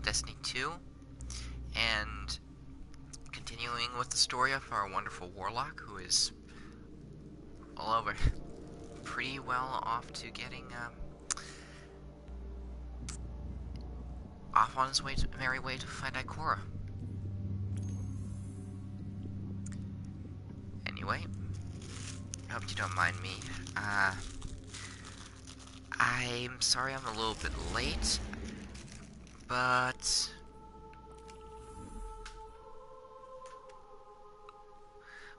Destiny 2, and continuing with the story of our wonderful warlock, who is all over pretty well off to getting off on his merry way to find Ikora. Anyway, I hope you don't mind me. I'm sorry I'm a little bit late, but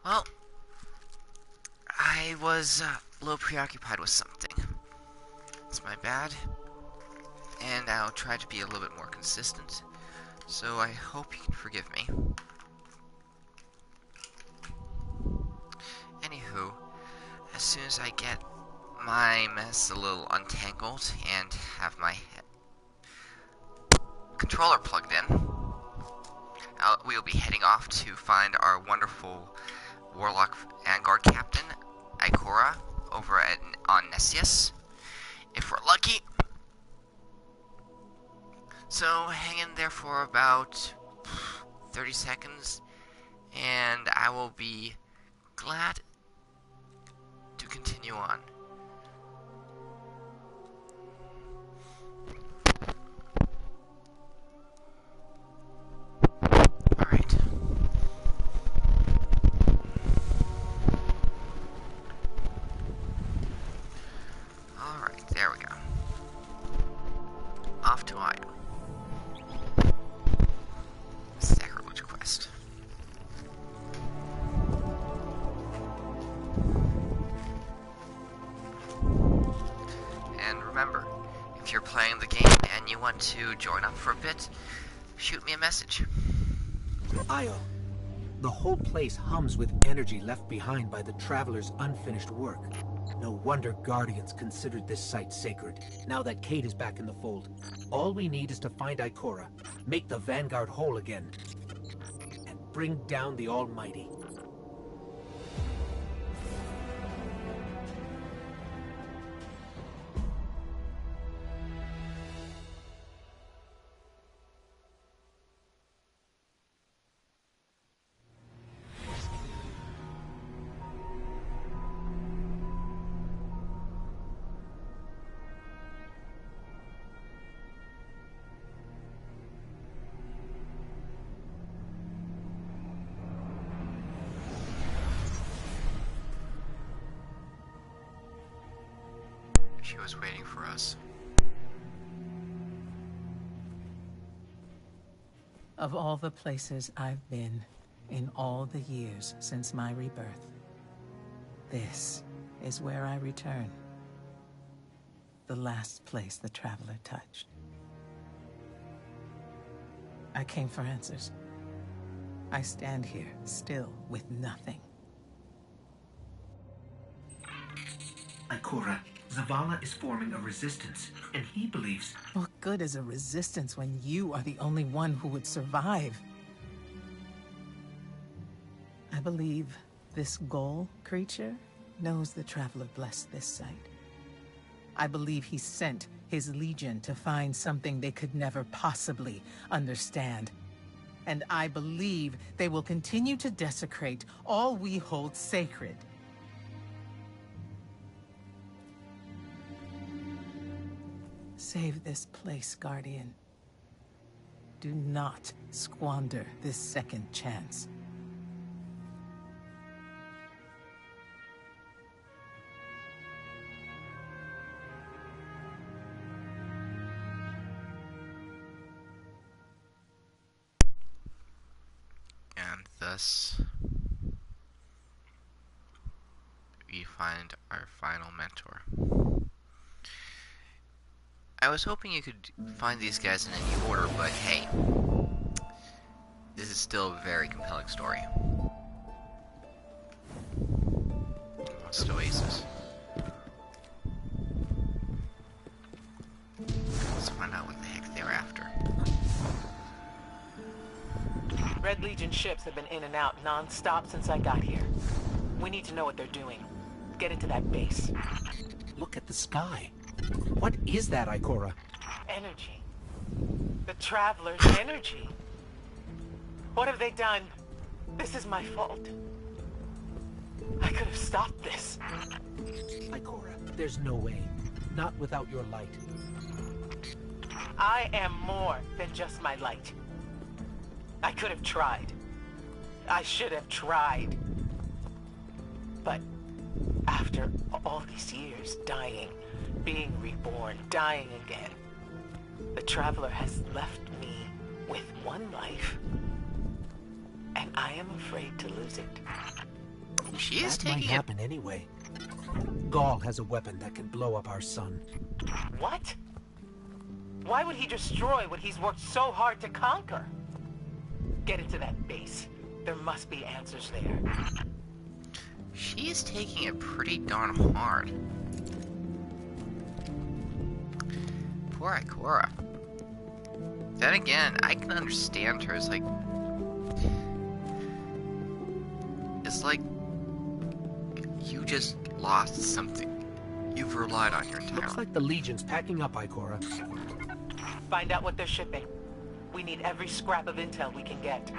well, I was a little preoccupied with something. It's my bad, and I'll try to be a little bit more consistent, so I hope you can forgive me. Anywho, as soon as I get my mess a little untangled and have my controller plugged in, we'll be heading off to find our wonderful Warlock Vanguard Captain, Ikora, over on Nessius, if we're lucky. So, hang in there for about 30 seconds, and I will be glad to continue on. Alright. Alright, there we go. Off to Idle. Sacrilege quest. And remember, if you're playing the game and you want to join up for a bit, shoot me a message. Io, the whole place hums with energy left behind by the Traveler's unfinished work. No wonder Guardians considered this site sacred, now that Kate is back in the fold. All we need is to find Ikora, make the Vanguard whole again, and bring down the Almighty. She was waiting for us. Of all the places I've been in all the years since my rebirth, this is where I return. The last place the Traveler touched. I came for answers. I stand here, still, with nothing. Ikora, Zavala is forming a resistance, and he believes... What good is a resistance when you are the only one who would survive? I believe this Ghoul creature knows the Traveler blessed this site. I believe he sent his legion to find something they could never possibly understand. And I believe they will continue to desecrate all we hold sacred. Save this place, Guardian. Do not squander this second chance. And thus, we find our final mentor. I was hoping you could find these guys in any order, but hey, this is still a very compelling story. Lost Oasis. Let's find out what the heck they're after. Red Legion ships have been in and out non-stop since I got here. We need to know what they're doing. Get into that base. Look at the sky. What is that, Ikora? Energy. The Traveler's energy. What have they done? This is my fault. I could have stopped this. Ikora, there's no way. Not without your light. I am more than just my light. I could have tried. I should have tried. But after all these years, dying, being reborn, dying again, the Traveler has left me with one life. And I am afraid to lose it. She is That might taking it. happen anyway. Gaul has a weapon that can blow up our sun. What? Why would he destroy what he's worked so hard to conquer? Get into that base. There must be answers there. She is taking it pretty darn hard. Poor Ikora. Then again, I can understand her. It's like you just lost something you've relied on your entire Looks life. like the Legion's packing up, Ikora. Find out what they're shipping. We need every scrap of intel we can get.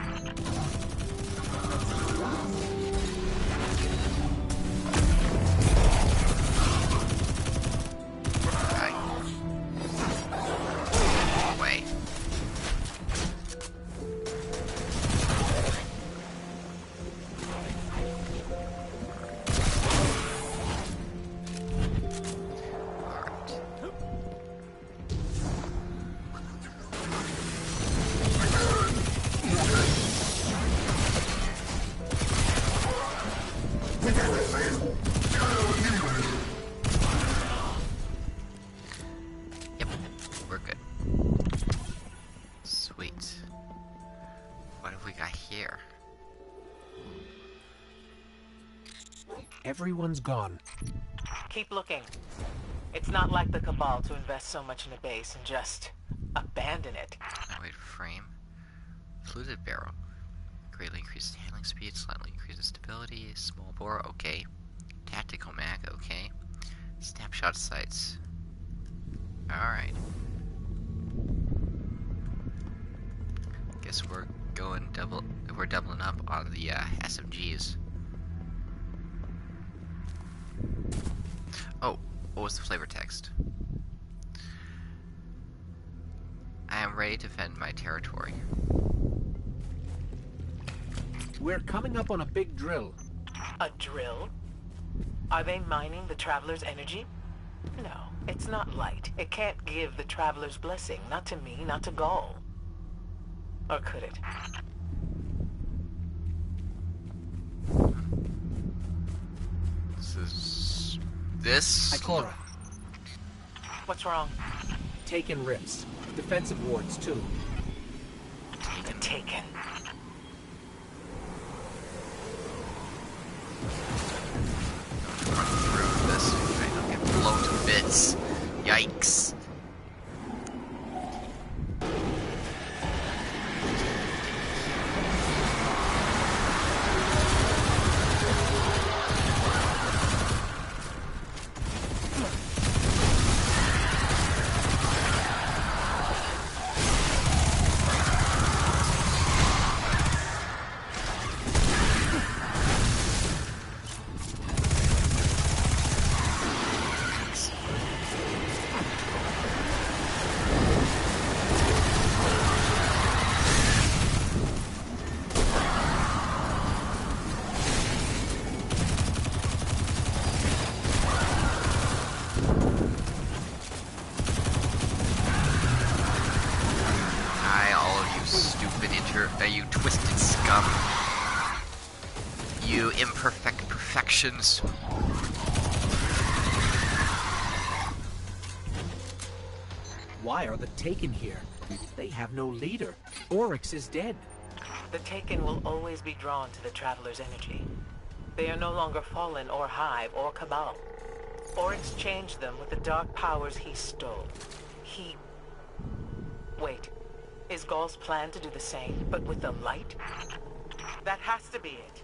Away. Yep, we're good. Sweet. What have we got here? Everyone's gone. Keep looking. It's not like the Cabal to invest so much in a base and just abandon it. Wait, frame. Fluted barrel. Greatly increases handling speed, slightly increases stability. Small bore, okay. Tactical mag, okay. Snapshot sights. Alright. Guess we're doubling up on the SMGs. Oh, what was the flavor text? I am ready to defend my territory. We're coming up on a big drill. A drill? Are they mining the Traveler's energy? No, it's not light. It can't give the Traveler's blessing. Not to me, not to Gaul. Or could it? This Ikora, What's wrong? taken rips. Defensive wards, too. The Taken. run through this. I don't get blown to bits. Yikes. You twisted scum. You imperfect perfections. Why are the Taken here? They have no leader. Oryx is dead. The Taken will always be drawn to the Traveler's energy. They are no longer Fallen or Hive or Cabal. Oryx changed them with the dark powers he stole. Wait. Is Gaul's plan to do the same, but with the light? That has to be it.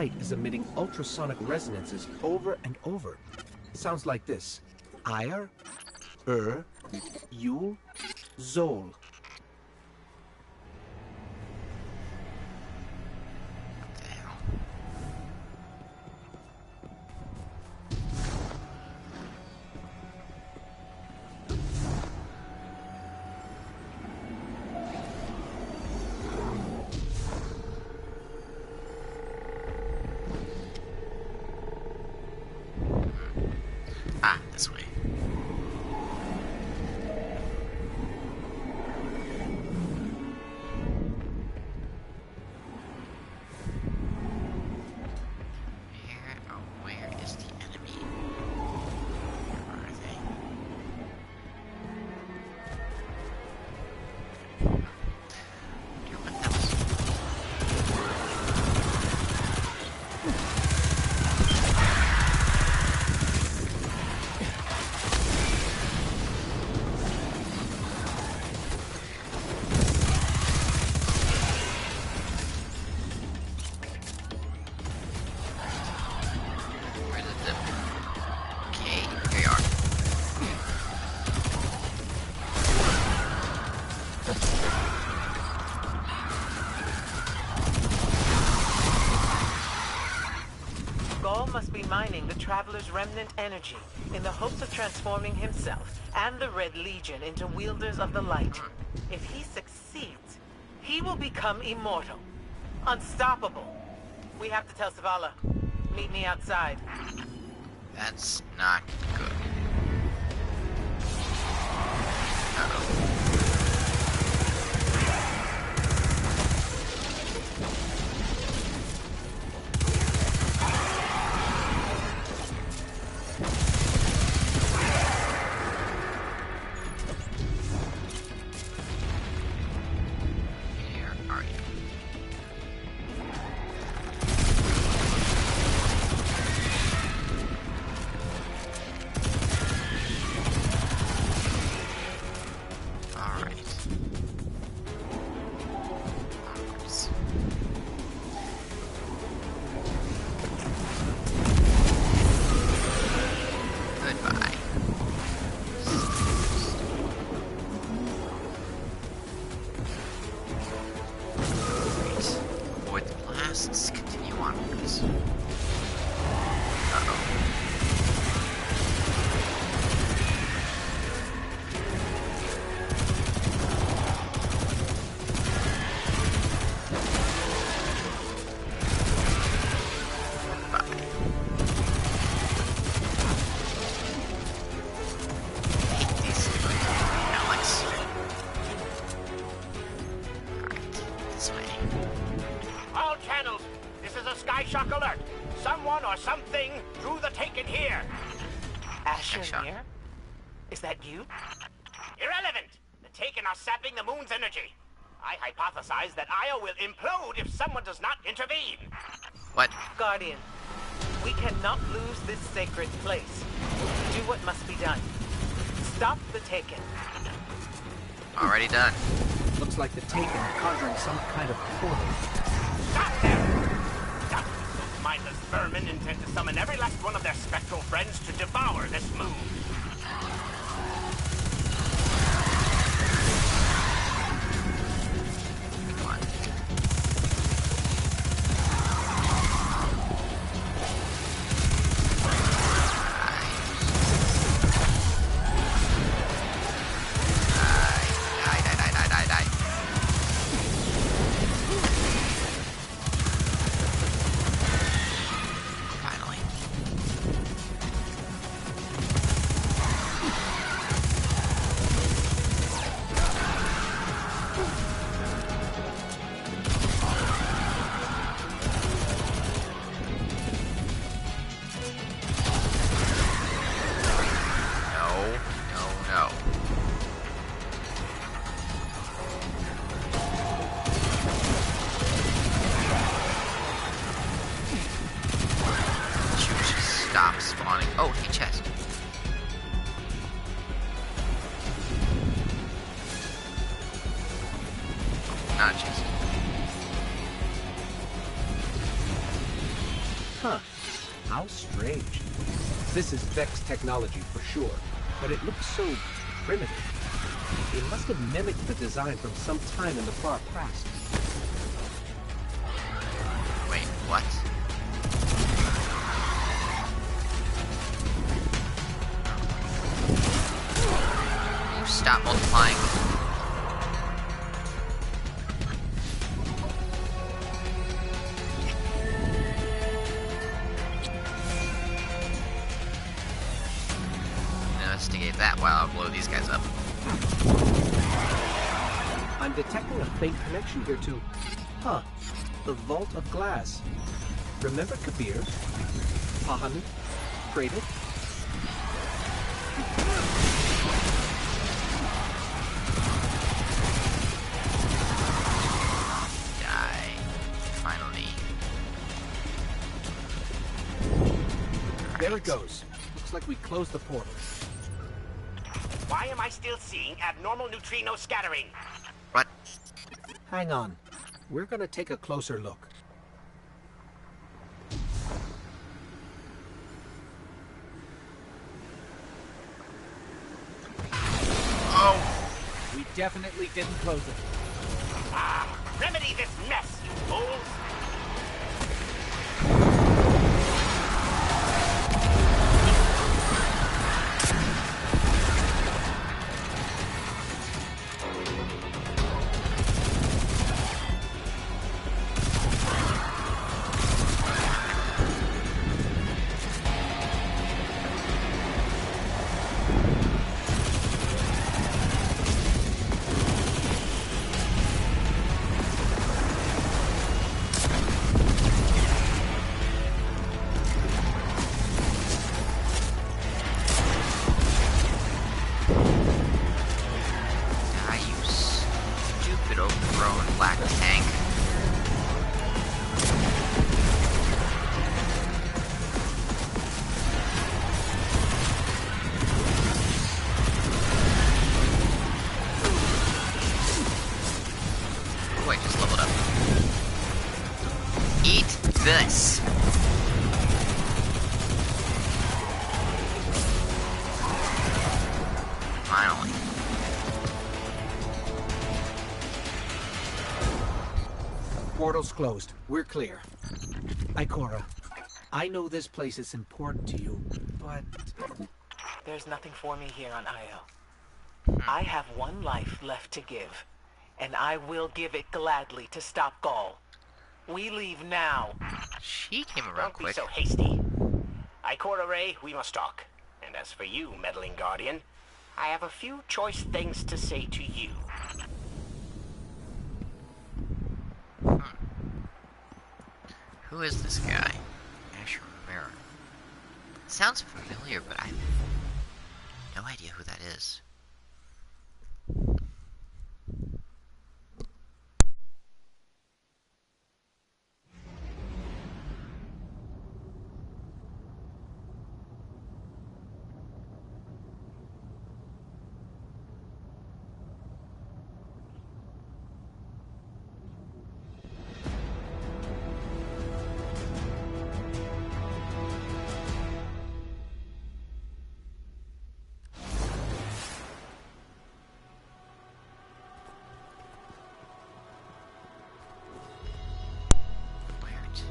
site is emitting ultrasonic resonances over and over. Sounds like this. Ire, Yul, Zol. What the hell? Ah, this way. Where is the enemy? Where are they? Wonder what that was. Where did the... Okay, here you are. Gaul must be mining the Traveler's remnant energy in the hopes of transforming himself and the Red Legion into wielders of the light. If he succeeds, he will become immortal, unstoppable. We have to tell Savala. Meet me outside. That's not good. Uh-oh. Where are you? Alright. Onwards. Goodbye. Great. Avoid the blasts. Continue onwards. Uh-oh. Bye. Hate these stupid Alex. Alright, this way. All channels, this is a sky shock alert. Someone or something drew the Taken here. Asher Asher. here? Is that you? Irrelevant. The Taken are sapping the moon's energy. I hypothesize that Io will implode if someone does not intervene. What? Guardian, we cannot lose this sacred place. Do what must be done. Stop the Taken. Already done. Looks like the Taken are conjuring some kind of portal. Stop them! Those mindless vermin intend to summon every last one of their spectral friends to devour this moon. Come on. Die. Finally. No. Shoot, stop spawning. Oh, hey, chest. Not a chest. How strange. This is Vex technology for sure, but it looks so primitive. It must have mimicked the design from some time in the far past. Wait, what? You stop multiplying. Investigate that while I blow these guys up. I'm detecting a faint connection here too. Huh. The Vault of Glass. Remember Kabir? Pahan? Traded? Die. Finally. There it goes. Looks like we closed the portal. Why am I still seeing abnormal neutrino scattering? What? Hang on. We're gonna take a closer look. Oh! We definitely didn't close it. Remedy this mess, you fools! this. Finally. Portal's closed. We're clear. Ikora, I know this place is important to you, but... There's nothing for me here on Io. I have one life left to give, and I will give it gladly to stop Gaul. We leave now. She came around Don't quick. be so hasty. Ikora Ray, we must talk. And as for you, meddling guardian, I have a few choice things to say to you. Who is this guy? Asher Romero. Sounds familiar, but I have no idea who that is.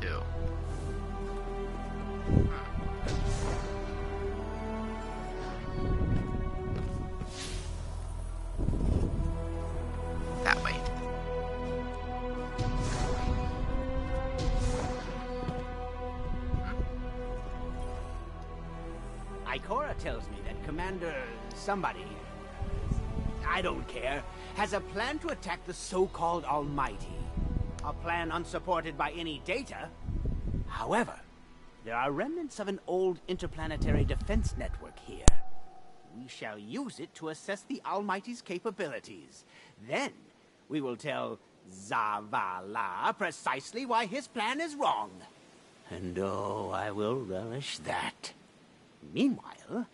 Too. That way. Ikora tells me that Commander somebody, I don't care, has a plan to attack the so-called Almighty. A plan unsupported by any data. However, there are remnants of an old interplanetary defense network here. We shall use it to assess the Almighty's capabilities. Then, we will tell Zavala precisely why his plan is wrong. And oh, I will relish that. Meanwhile,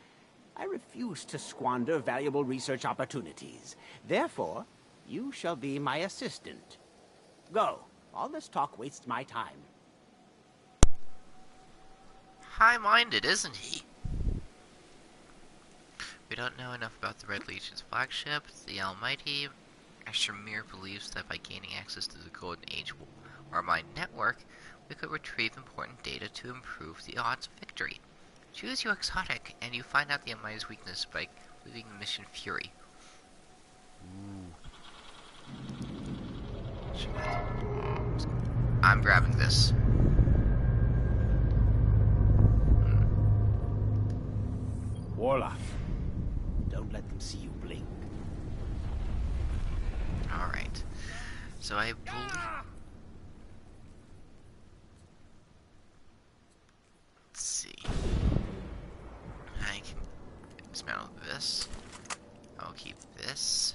I refuse to squander valuable research opportunities. Therefore, you shall be my assistant. Go. All this talk wastes my time. high-minded, isn't he? We don't know enough about the Red Legion's flagship, the Almighty. Asher believes that by gaining access to the Golden Age Warmind network, we could retrieve important data to improve the odds of victory. Choose your exotic, and you find out the Almighty's weakness by leaving the mission Fury. I'm grabbing this. Warlock, don't let them see you blink. Alright. So I believe... Let's see. I can dismantle this. I'll keep this.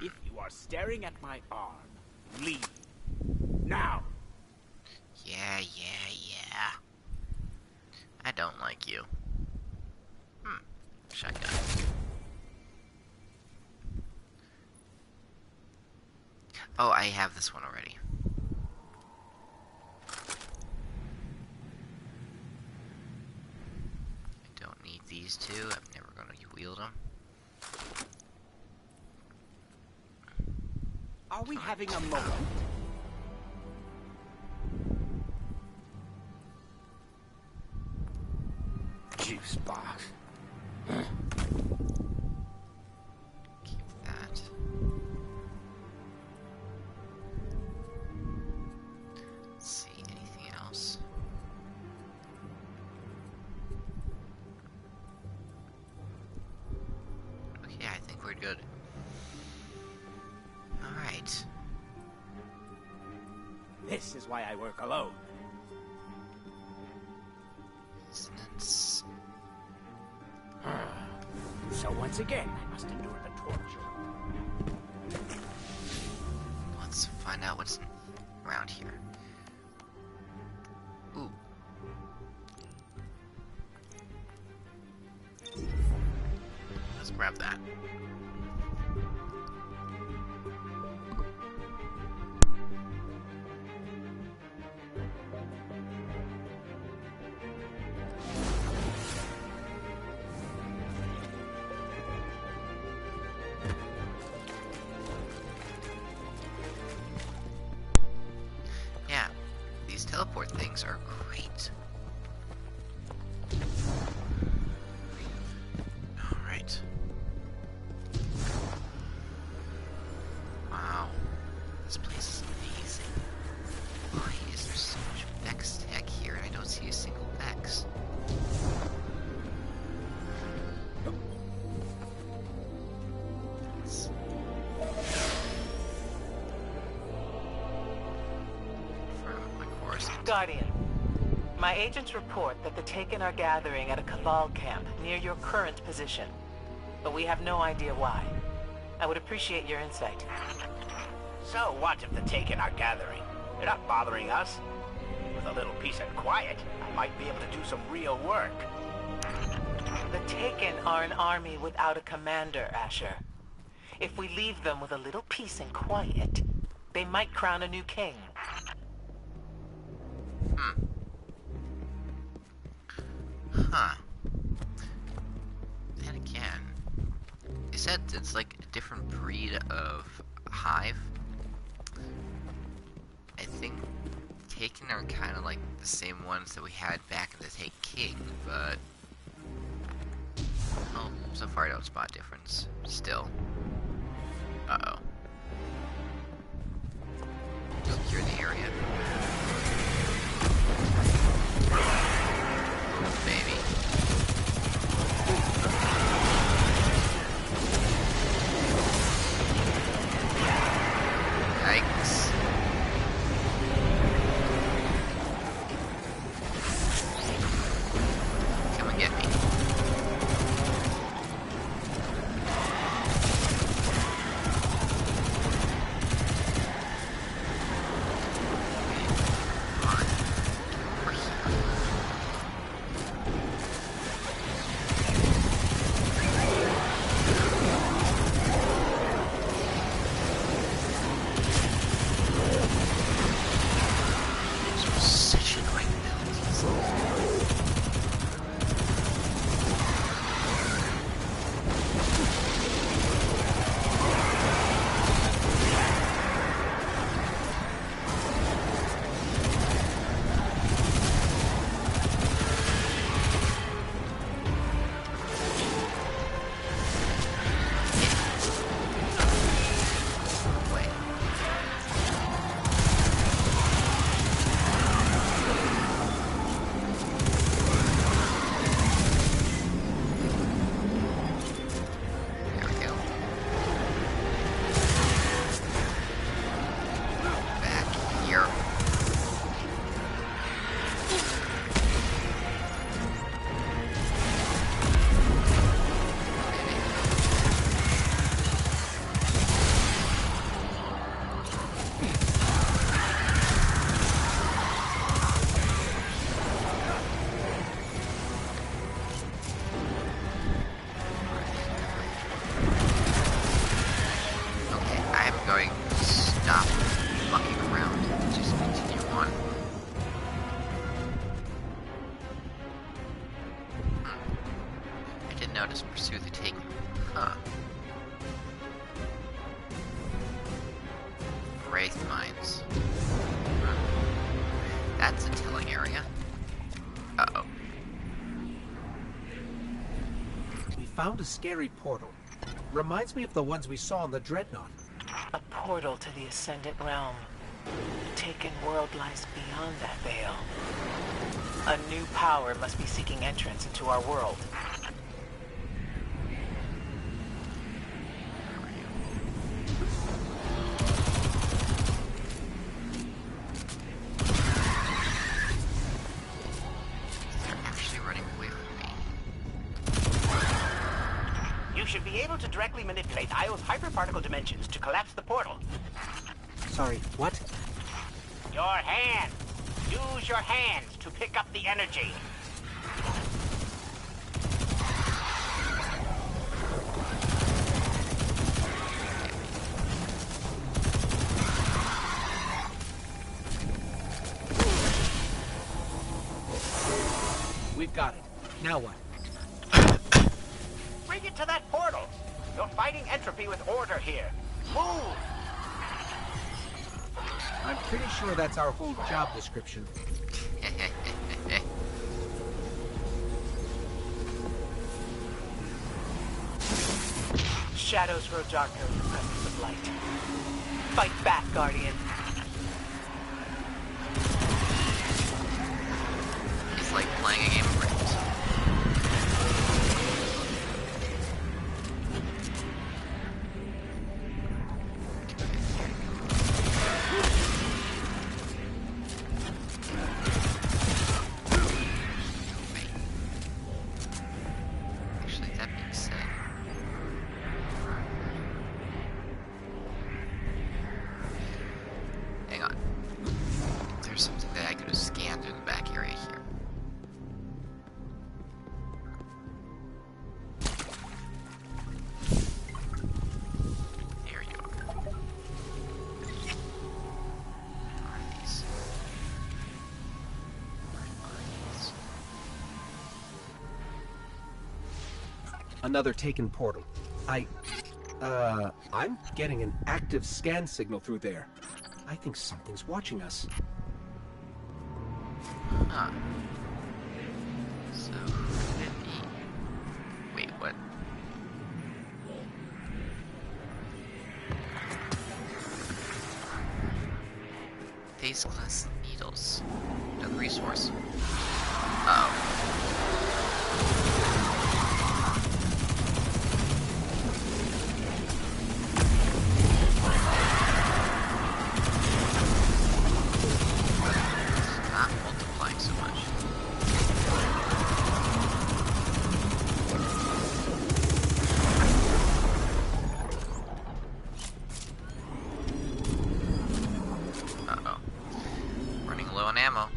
If you are staring at my arm, leave. Now! Yeah. I don't like you. Shotgun. Oh, I have this one already. I don't need these two. I'm never going to wield them. Are we having a moment? Juice box. Keep that. Let's see, anything else? Okay, I think we're good. Alright. This is why I work alone. Resonance. So once again, I must endure the torture. Let's find out what's around here. Ooh. Let's grab that. Yeah, these teleport things are great. Alright. Wow. This place is amazing. Why is there so much Vex tech here and I don't see a single Vex? From Ikora. Guardian, my agents report that the Taken are gathering at a Cabal camp near your current position, but we have no idea why. I would appreciate your insight. So what if the Taken are gathering? They're not bothering us. With a little peace and quiet, I might be able to do some real work. The Taken are an army without a commander, Asher. If we leave them with a little peace and quiet, they might crown a new king. Huh. Then again, they said it's like a different breed of hive. I think Taken are kind of like the same ones that we had back in the Take King, but oh, so far I don't spot difference. Still. Uh-oh. Secure the area. Oh, baby. Yikes. Come and get me. notice. Pursue the taken. Huh. Wraith mines. Huh. That's a telling area. Uh-oh. We found a scary portal. Reminds me of the ones we saw on the Dreadnought. A portal to the Ascendant Realm. The Taken world lies beyond that veil. A new power must be seeking entrance into our world. They're actually running away from me. You should be able to directly manipulate Io's hyperparticle dimensions to collapse the portal. Sorry, what? Your hands! Use your hands to pick up the energy. We've got it. Now what? Bring it to that portal. You're fighting entropy with order here. Move! I'm pretty sure that's our whole job description. Shadows grow darker in the presence of light. Fight back, Guardian. It's like playing a game of riddles. Actually, that being said, hang on. There's something that I could have scanned in the back area here. There you are. Where are these? Where are these? Another Taken portal. I'm getting an active scan signal through there. I think something's watching us. Huh. So, who could it be? Wait, what? Phase class needles. No resource. Uh-oh. Not multiplying so much. Uh-oh. Running low on ammo.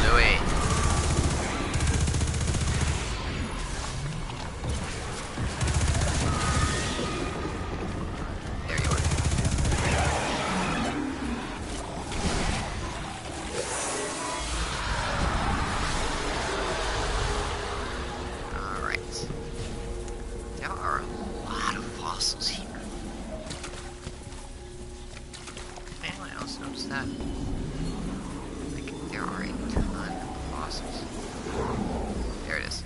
Louis. There you are. Alright. There are a lot of fossils here. Anyone else notice that? Like, there are a ton of fossils. There it is.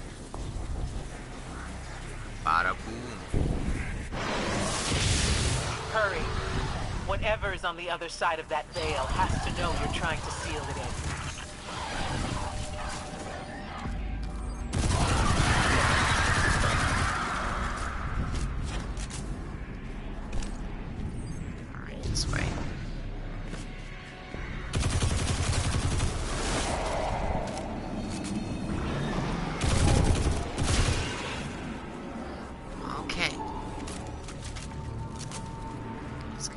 Bada boom. Hurry. Whatever's on the other side of that veil has to know you're trying to seal it in. Alright, this way. Okay. Let's go.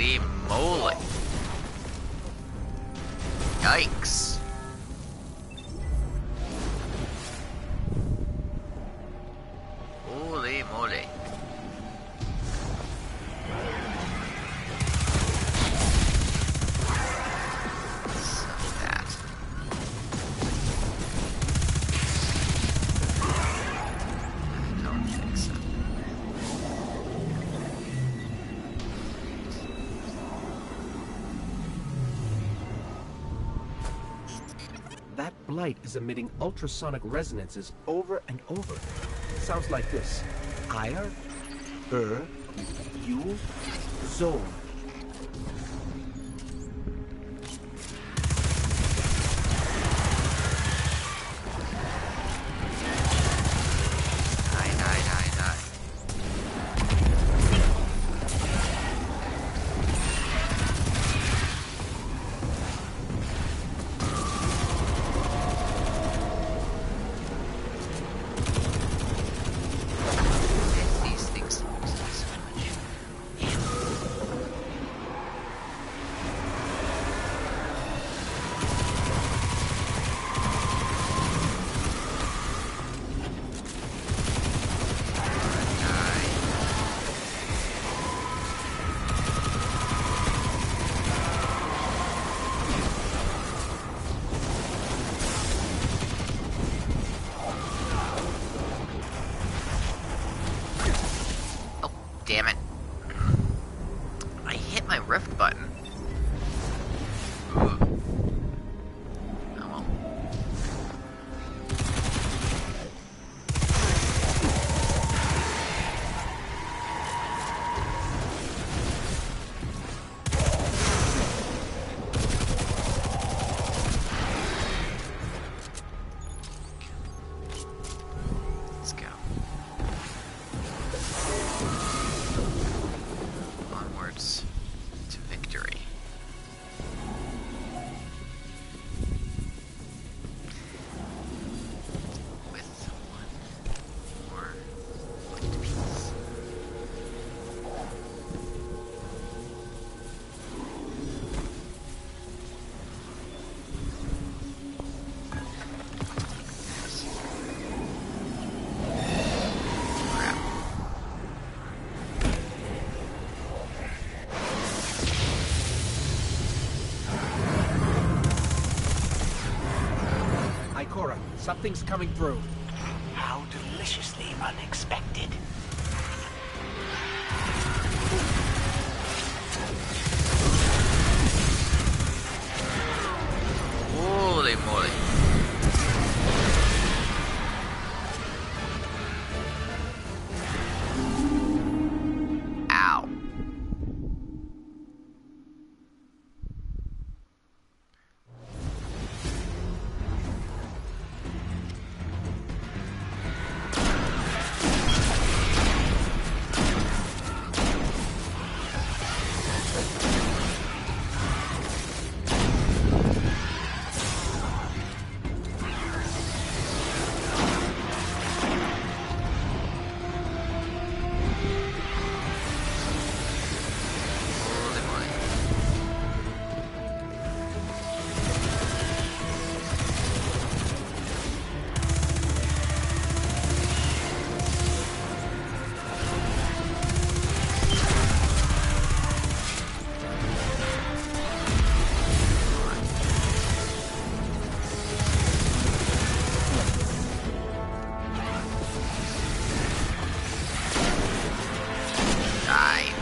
Holy moly. Yikes. Holy moly. So that. I don't think so. That blight is emitting ultrasonic resonances over and over. Sounds like this. Ire, U, Zone. Die. These things don't do so much. Oh, damn it. I hit my rift button. Ugh. Oh well. Let's go. Onwards to victory. With one more light piece. Crap. Ikora, something's coming through. How deliciously unexpected. Holy moly. Ow. Holy moly. Die.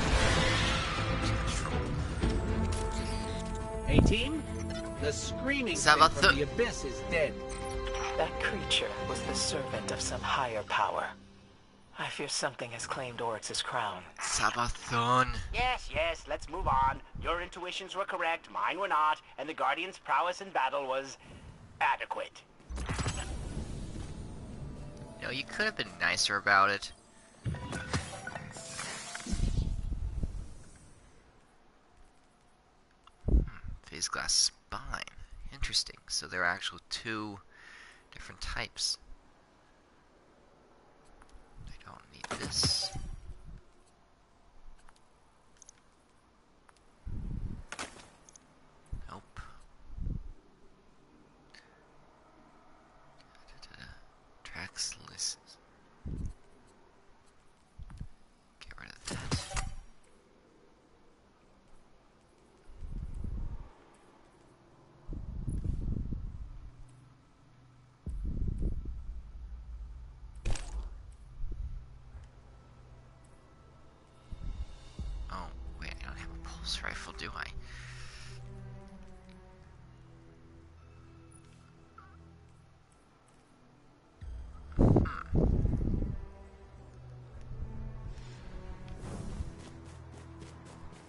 Hey team, the screaming thing Sabathun. from the abyss is dead. That creature was the servant of some higher power. I fear something has claimed Oryx's crown. Sabathun. Yes, let's move on. Your intuitions were correct, mine were not, and the Guardian's prowess in battle was adequate. No, you could have been nicer about it. Phase glass spine. Interesting. So there are actually two different types. I don't need this. pulse rifle, do I?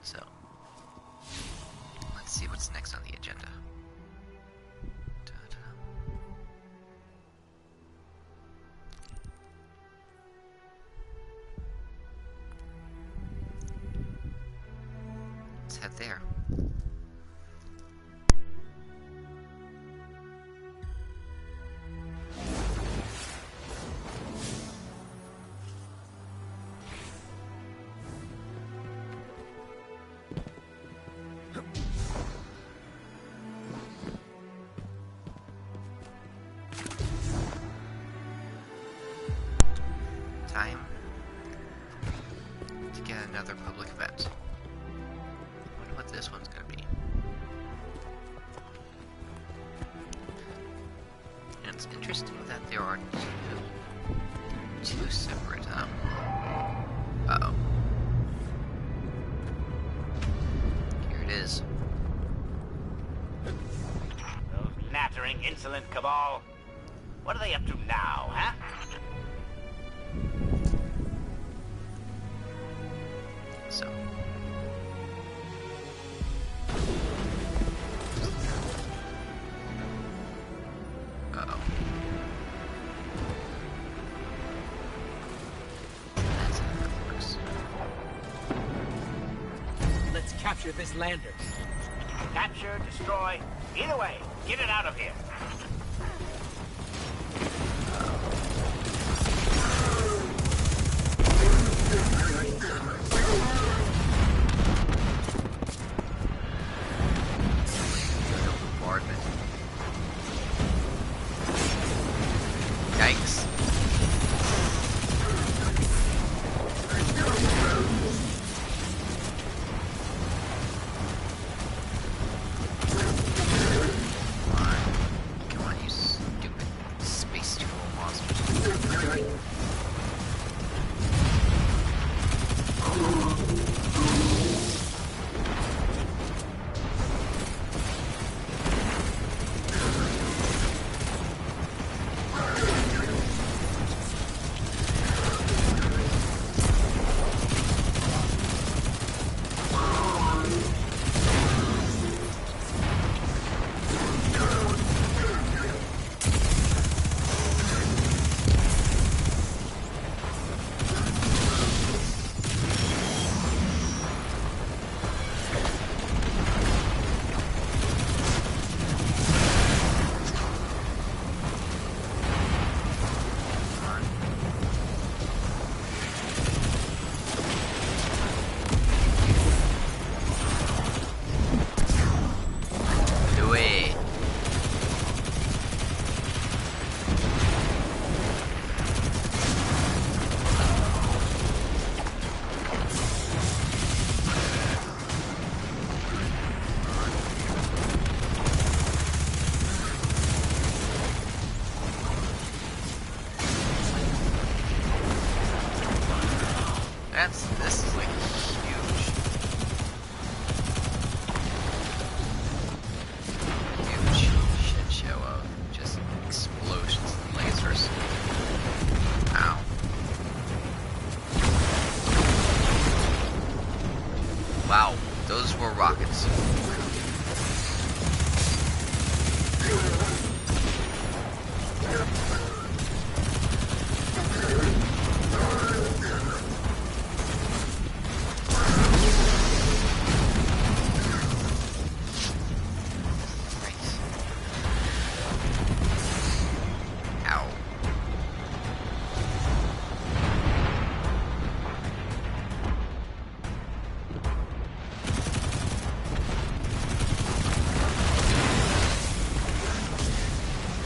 So, let's see what's next on the agenda. Let's head there. Time to get another public event. I wonder what this one's gonna be. And it's interesting that there are two separate, uh-oh. Here it is. Those nattering, insolent cabal. What are they up to now, huh? So. Uh-oh. That's how that works. Let's capture this lander. Capture, destroy. Either way, get it out of here. Bombardment. Yikes. Come on, you stupid space troll monsters. Do it. This is like huge. Huge shit show of just explosions and lasers. Ow. Wow, those were rockets. Ow.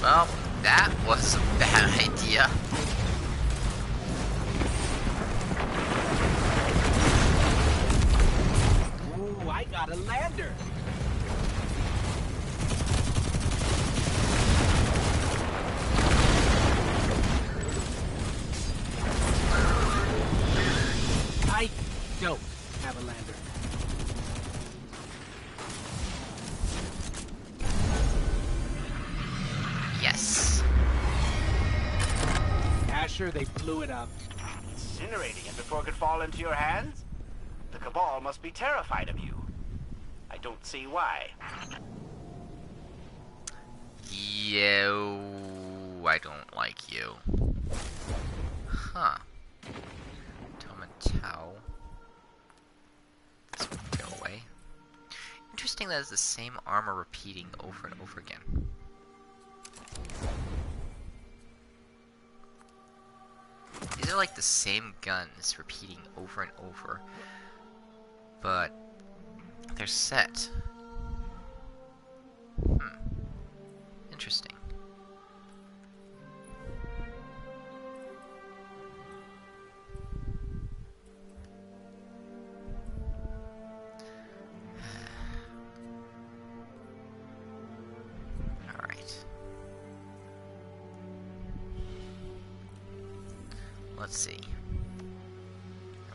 Well, that was a bad idea. Ooh, I got a lander. I don't have a lander. pressure, they blew it up. Incinerating it before it could fall into your hands? The Cabal must be terrified of you. I don't see why. Yo, I don't like you. Huh. Tomatau. This one can go away. Interesting that it's the same armor repeating over and over again. These are like the same guns repeating over and over, but they're set. Interesting. Alright. Let's see.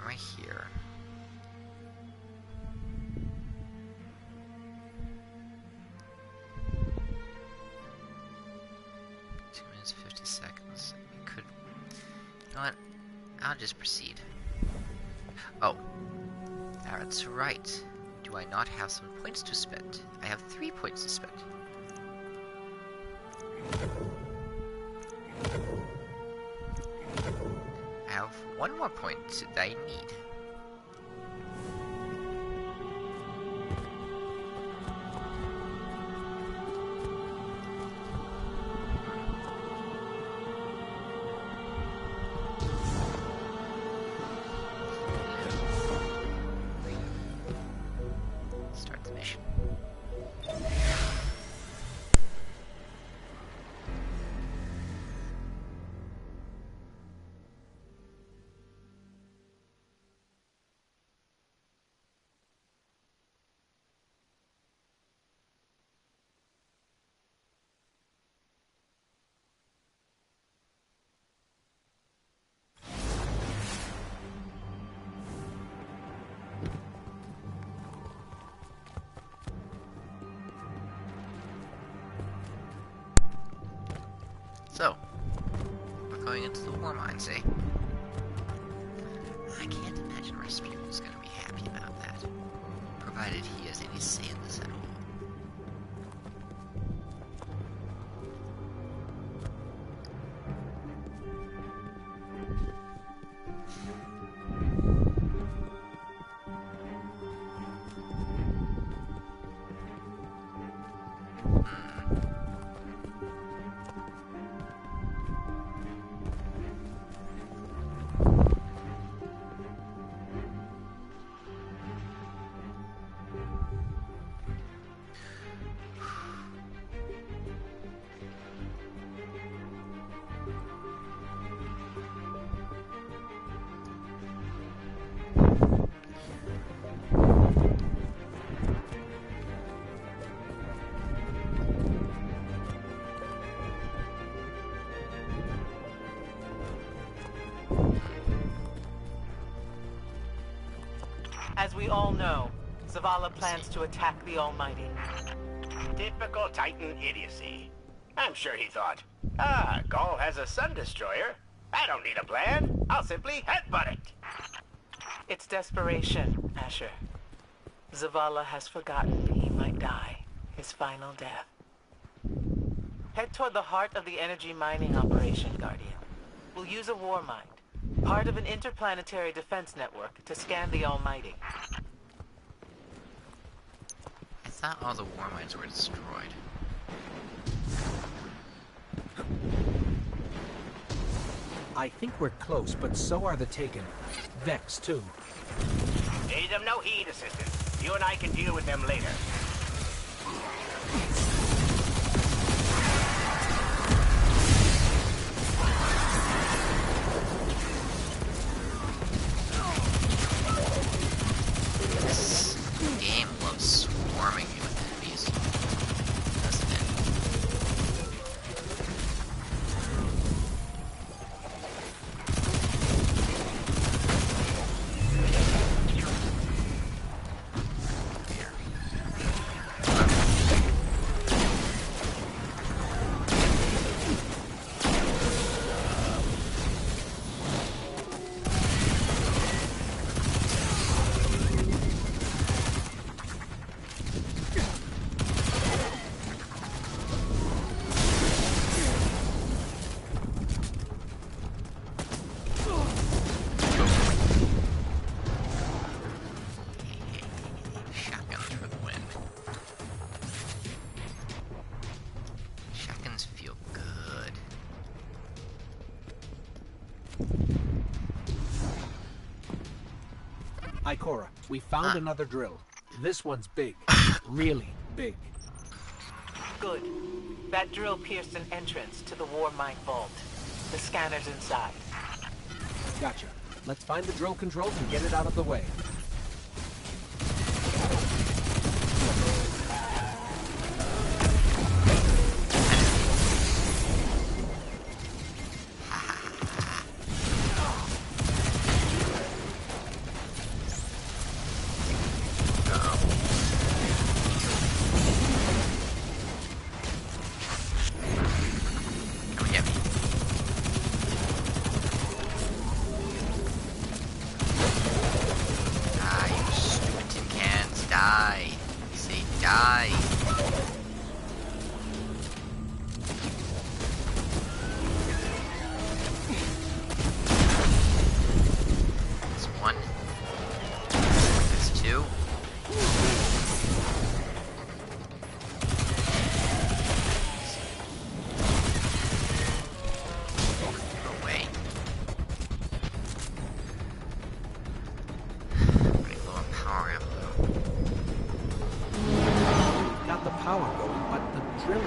Right here. Minutes, 50 seconds. We could. You know what? I'll just proceed. Oh. That's right. Do I not have some points to spend? I have 3 points to spend. I have 1 more point that I need. Start the mission. So, we're going into the war mines, eh? I can't imagine Rasputin's gonna be happy about that, provided he has any say in this at all. As we all know, Zavala plans to attack the Almighty. Typical Titan idiocy. I'm sure he thought, Gaul has a sun destroyer. I don't need a plan. I'll simply headbutt it. It's desperation, Asher. Zavala has forgotten he might die, his final death. Head toward the heart of the energy mining operation, Guardian. We'll use a war mind, part of an interplanetary defense network, to scan the Almighty. I thought all the war mines were destroyed. I think we're close, but so are the Taken. Vex, too. Pay them no heed, Assistant. You and I can deal with them later. This game loves swarming you with enemies, doesn't it? Here. Ikora, we found another drill. This one's big. Really big. Good. That drill pierced an entrance to the war mine vault. The scanner's inside. Gotcha. Let's find the drill controls and get it out of the way.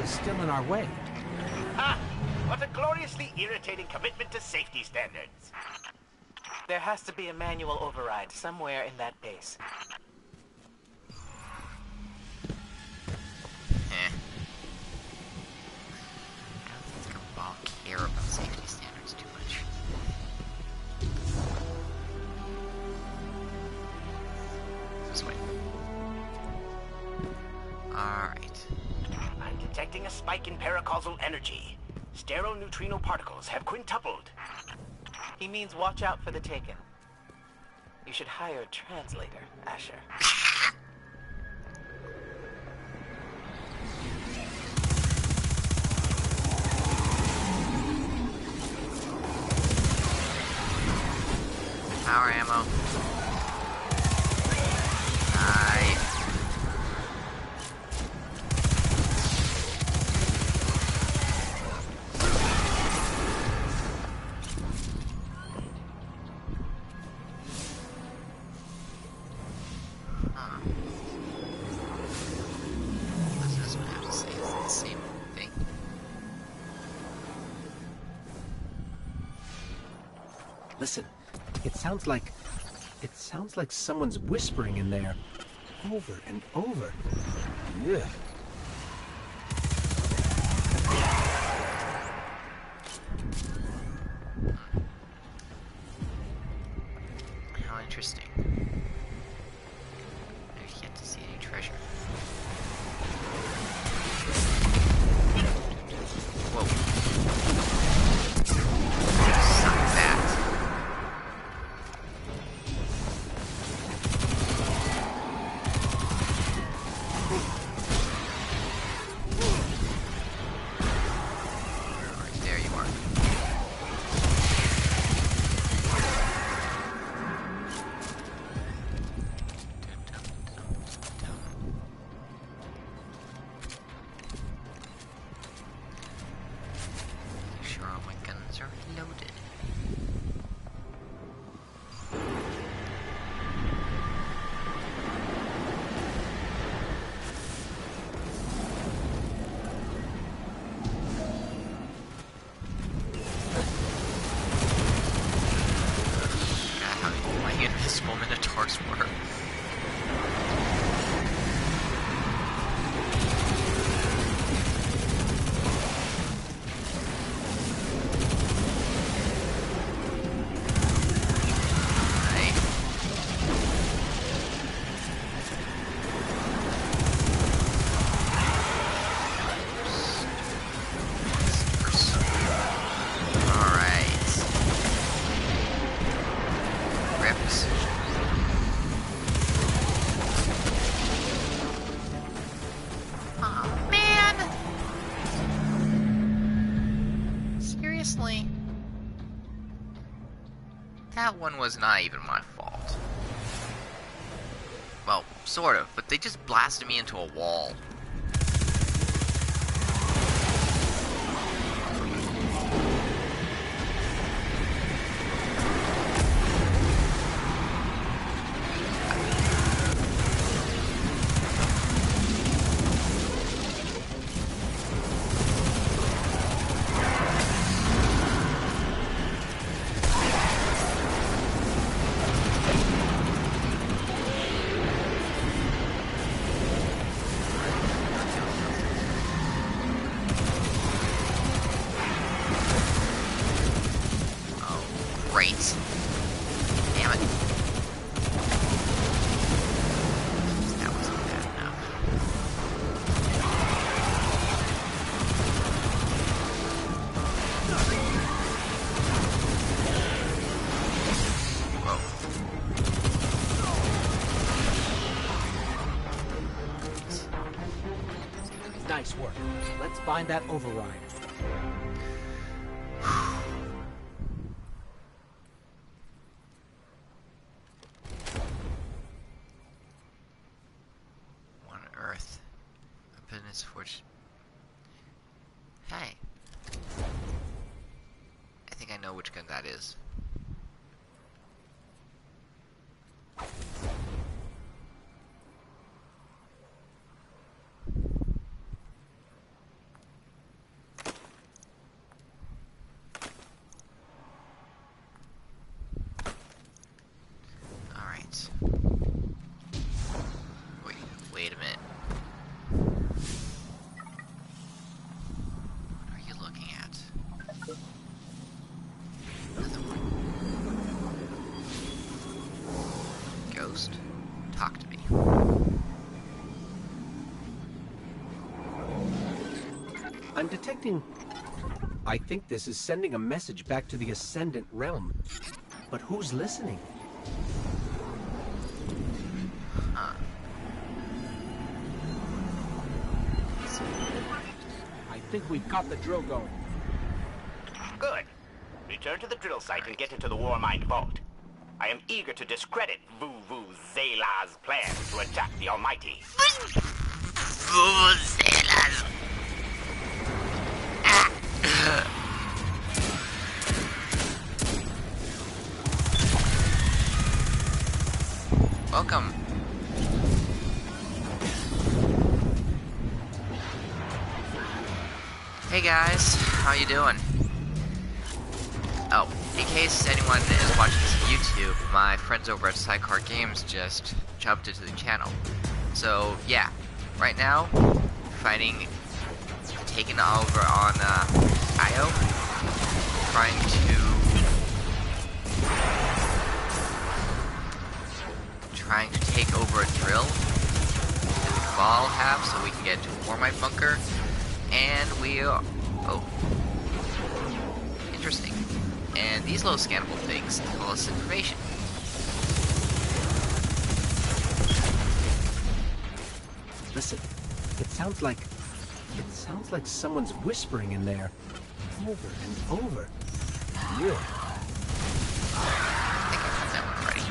Still in our way. Ha! What a gloriously irritating commitment to safety standards. There has to be a manual override somewhere in that base. I don't think Cabal care about safety standards too much. This way. Alright. I'm detecting a spike in paracausal energy. Stereoneutrino particles have quintupled. He means watch out for the Taken. You should hire a translator, Asher. Power ammo. Nice. Listen, it sounds like someone's whispering in there, over and over. Yeah. How interesting. I've yet to see any treasure. Whoa. Suck that. There you are. Make sure all my guns are loaded. God, how my invisible minotaurs work. Right. Alright. Rips. Oh man! Seriously? That one was not even my fault. Well, sort of, but they just blasted me into a wall. Nice work. Let's find that override. One Earth. Up in its fortune. Hey. I think I know which gun that is. Alright. Wait a minute. What are you looking at? Another one. Ghost, talk to me. I'm detecting... I think this is sending a message back to the Ascendant Realm. But who's listening? Huh. I think we've got the drill going. Good. Return to the drill site and get into the Warmind vault. I am eager to discredit Vu Zela's plan to attack the Almighty. Welcome. Hey guys, how you doing? Oh, in case anyone is watching this on YouTube, my friends over at Sidecar Games just jumped into the channel. So yeah, right now, fighting, taking over on Io, trying to take over a drill that the Cabal have so we can get into a Warmind bunker, and oh, interesting. And these little scannable things tell us information. Listen, it sounds like someone's whispering in there, over and over. Really? I think I have that one ready.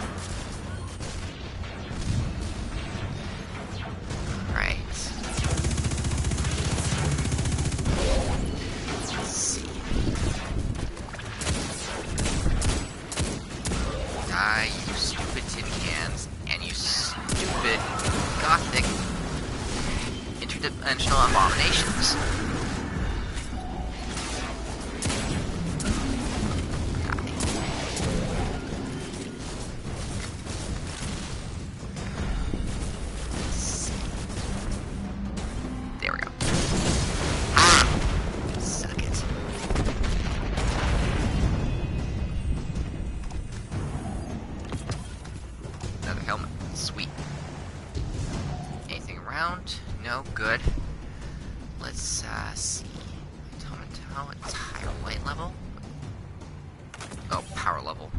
Right. Let's see. Die, you stupid tin cans, and you stupid gothic interdimensional abominations. There we go. Suck it. Another helmet. Sweet. Anything around? No, good. Let's see. Tomato, it's higher light level. Oh, power level.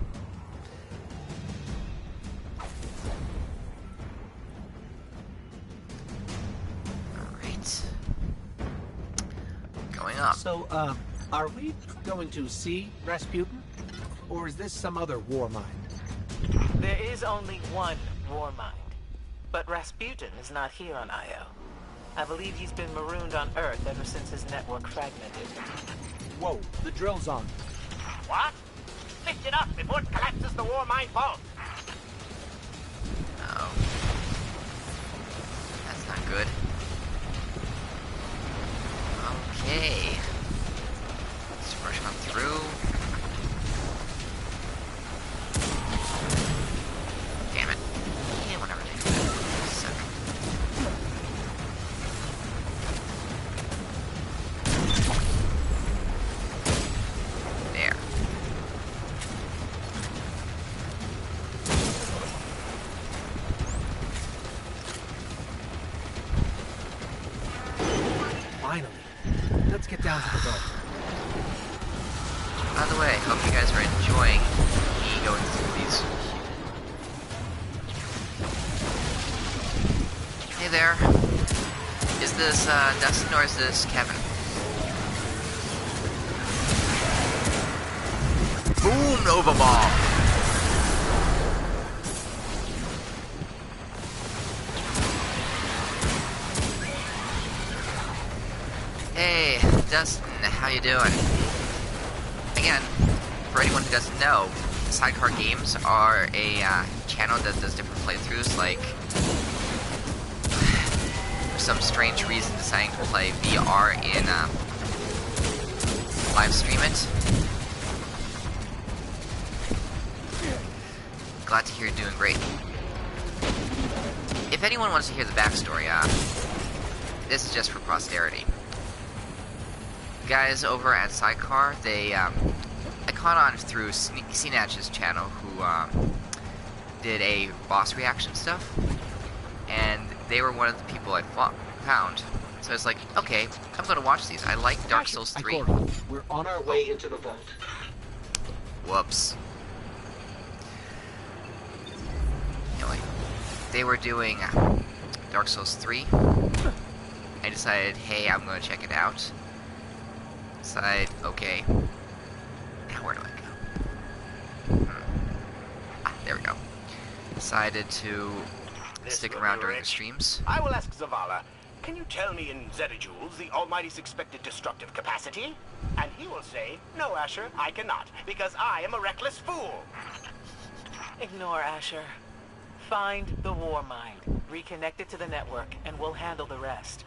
Alright. Going up. So, are we going to see Rasputin? Or is this some other war mind? There is only one Warmind, but Rasputin is not here on Io. I believe he's been marooned on Earth ever since his network fragmented. Whoa, the drill's on. What? Lift it up before it collapses the Warmind vault. Oh. That's not good. Okay. Let's rush on through. Damn it. Yeah, whatever they do. Suck. There. Finally. Let's get down to the vault. By the way, hope you guys are enjoying me going through these. Hey there. Is this Dustin or is this Kevin? Boom! Nova Ball! Hey, Dustin, how you doing? Again, for anyone who doesn't know, Sidecar Games are a channel that does different playthroughs, like for some strange reason deciding to play VR in live stream it. Glad to hear you're doing great. If anyone wants to hear the backstory, this is just for posterity. Guys over at Sidecar, I caught on through CNatch's channel, who did a boss reaction stuff, and they were one of the people I found. So it's like, okay, I'm gonna watch these. I like Dark Souls 3. Ikora, we're on our way into the vault. Whoops. Anyway, they were doing Dark Souls 3. I decided, hey, I'm gonna check it out. Decided, okay. Now where do I go? There we go. Decided to stick around during the streams. I will ask Zavala, can you tell me in zetajoules the Almighty's expected destructive capacity? And he will say, no, Asher, I cannot, because I am a reckless fool. Ignore Asher. Find the war mind, reconnect it to the network, and we'll handle the rest.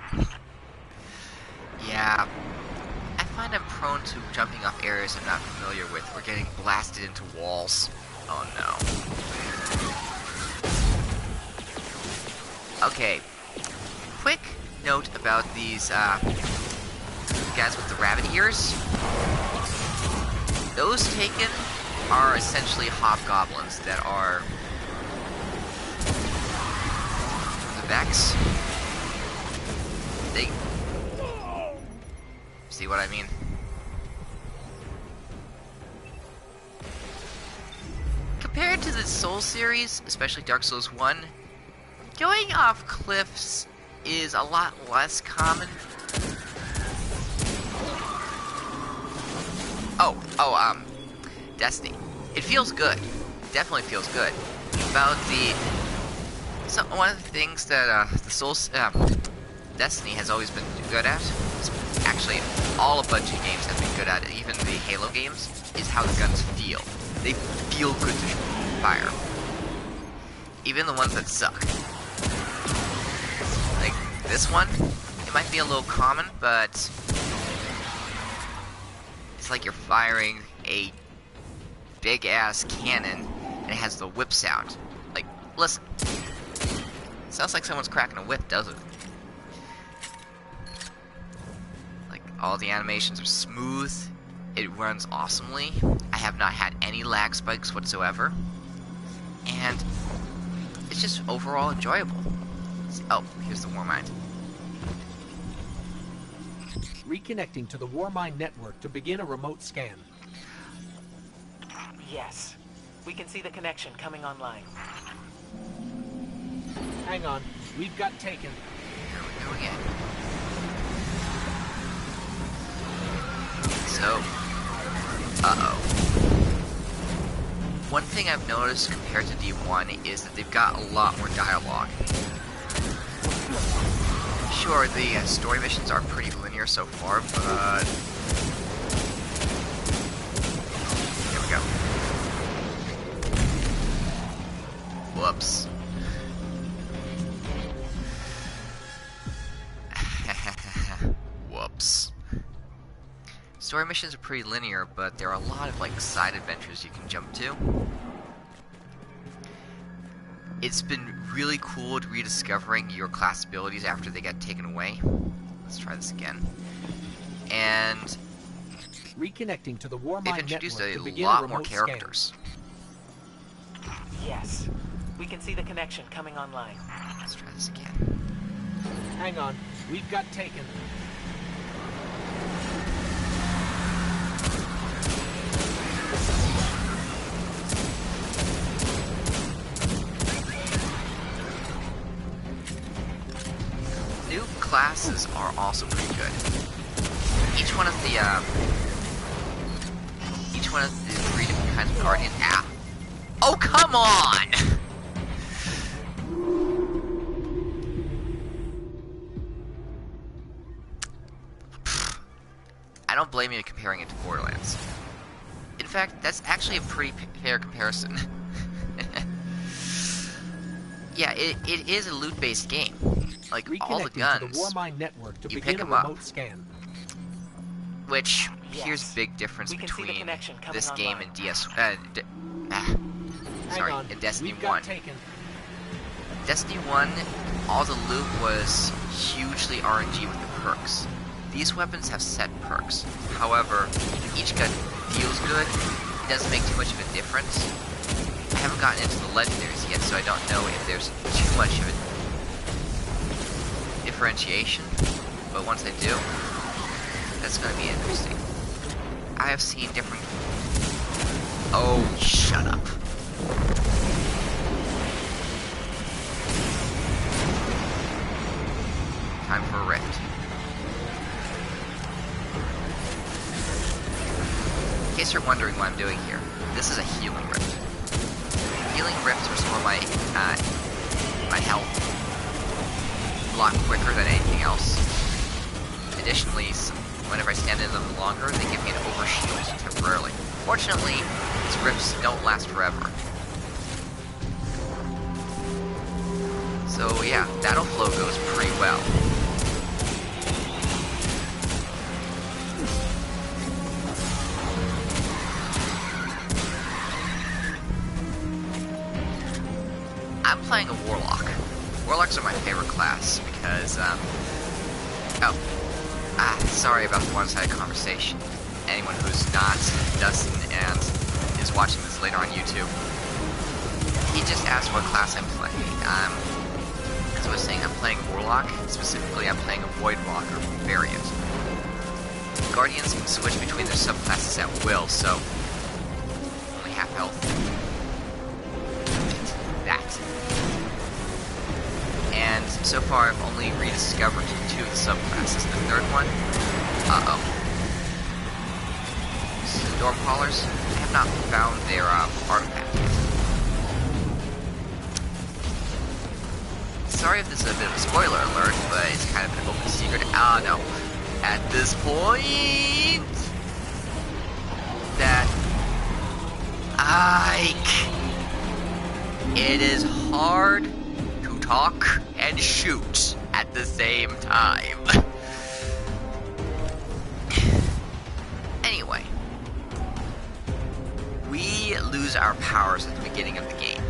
Yeah. I find I'm prone to jumping off areas I'm not familiar with or getting blasted into walls. Oh no. Okay. Quick note about these guys with the rabbit ears. Those taken are essentially hobgoblins that are the Vex. They see what I mean? Compared to the Souls series, especially Dark Souls 1, going off cliffs is a lot less common. Destiny. It feels good. Definitely feels good. About one of the things that the Souls Destiny has always been good at, actually all a bunch of games have been good at, even the Halo games, is how the guns feel. They feel good to fire. Even the ones that suck. Like this one, it might be a little common, but it's like you're firing a big ass cannon and it has the whip sound. Like, listen. Sounds like someone's cracking a whip, doesn't it? Like, all the animations are smooth. It runs awesomely. I have not had any lag spikes whatsoever. And it's just overall enjoyable. Oh, here's the War Mind. Reconnecting to the Warmind network to begin a remote scan. Yes. We can see the connection coming online. Hang on, we've got taken. Here we go again. So, one thing I've noticed compared to D1 is that they've got a lot more dialogue. Sure, the story missions are pretty linear so far, but here we go. Whoops. Whoops. Story missions are pretty linear, but there are a lot of like side adventures you can jump to. It's been really cool rediscovering your class abilities after they got taken away. Let's try this again. And Reconnecting to the Warmind they've introduced network a to begin lot more remote characters. Yes. We can see the connection coming online. Let's try this again. Hang on, we've got taken. classes are also pretty good. Each one of the three different kinds of guardian. Ah! Oh, come on! I don't blame you comparing it to Borderlands. In fact, that's actually a pretty fair comparison. Yeah, it is a loot-based game. Like, all the guns, to the Warmind network to you begin pick a 'em up. remote scan. Which, Yes. here's a big difference We can see the between connection coming this game online. and and Destiny We've got 1. taken. Destiny 1, all the loot was hugely RNG with the perks. These weapons have set perks. However, each gun feels good. It doesn't make too much of a difference. I haven't gotten into the legendaries yet, so I don't know if there's too much of a differentiation. But once I do, that's going to be interesting. I have seen different... Oh, shut up. Time for a rift. In case you're wondering what I'm doing here, this is a healing rift. Healing rifts restore my health a lot quicker than anything else. Additionally, whenever I stand in them longer, they give me an overshield temporarily. Fortunately, these rifts don't last forever. So yeah, battle flow goes pretty well. I'm playing a Warlock. Warlocks are my favorite class because, sorry about the one-sided conversation. Anyone who's not Dustin and is watching this later on YouTube, he just asked what class I'm playing. As I was saying, I'm playing Warlock. Specifically, I'm playing a Voidwalker variant. Guardians can switch between their subclasses at will, so only half health. That. And so far, I've only rediscovered 2 of the subclasses. The third one, Stormcrawlers. I have not found their artifact yet. Sorry if this is a bit of a spoiler alert, but it's kind of an open secret. No. At this point, that it is hard to talk and shoot at the same time. Anyway, we lose our powers at the beginning of the game.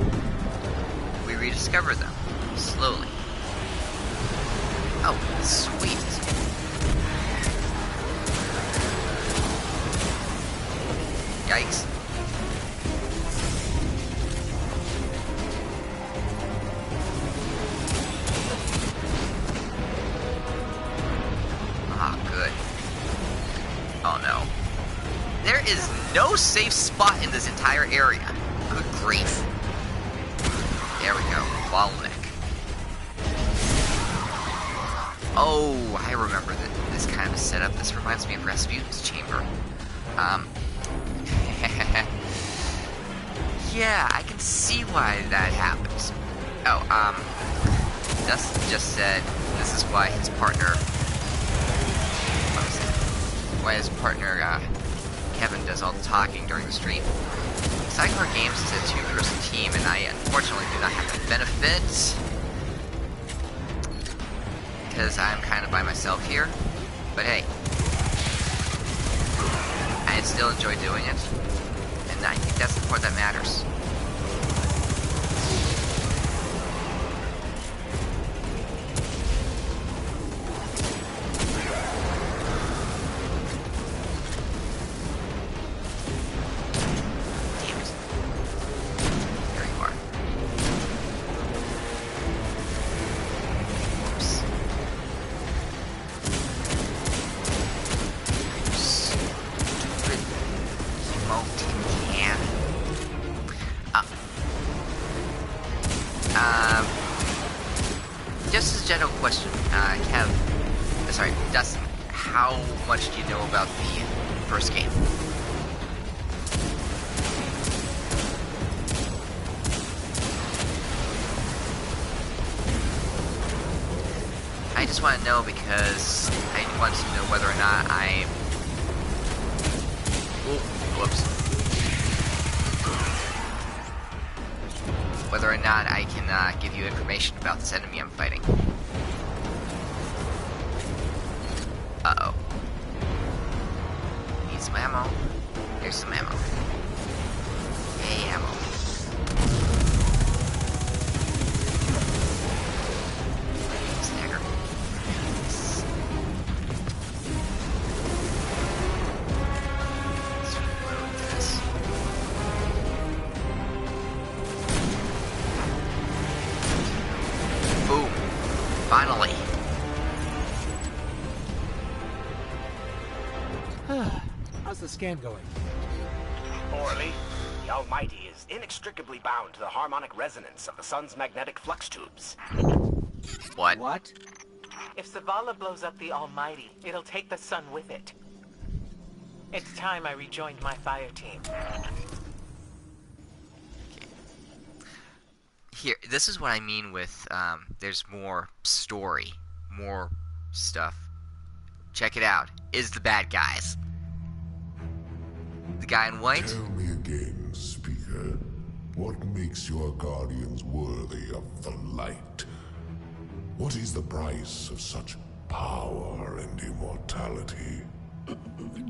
We rediscover them slowly. Oh, sweet. Yikes. Ah, good. Oh no. There is no safe spot in this entire area. Good grief. There we go. Bottleneck. Oh, I remember this kind of setup. This reminds me of Rasputin's chamber. Yeah, I can see why that happens. Oh, Dustin just said this is why his partner... What was it? Why his partner, Kevin does all the talking during the stream. Sidecar Games is a 2-person team, and I unfortunately do not have the benefit because I'm kind of by myself here. But hey, I still enjoy doing it, and I think that's the part that matters. Damn it. There you are. Whoops. Stupid emote can. question. Dustin, how much do you know about the first game? I just want to know because I want to know whether or not I'm... Whoops. Whether or not I can give you information about this enemy I'm fighting. Uh-oh. Need some ammo. Here's some ammo. Hey, ammo. Stagger. Let's reload this. Boom. Finally. How's the scan going? Poorly. The Almighty is inextricably bound to the harmonic resonance of the sun's magnetic flux tubes. What? What? If Zavala blows up the Almighty, it'll take the sun with it. It's time I rejoined my fire team. Here, this is what I mean with, there's more story, more stuff. Check it out. Is the bad guys. The guy in white? Tell me again, Speaker. What makes your guardians worthy of the light? What is the price of such power and immortality?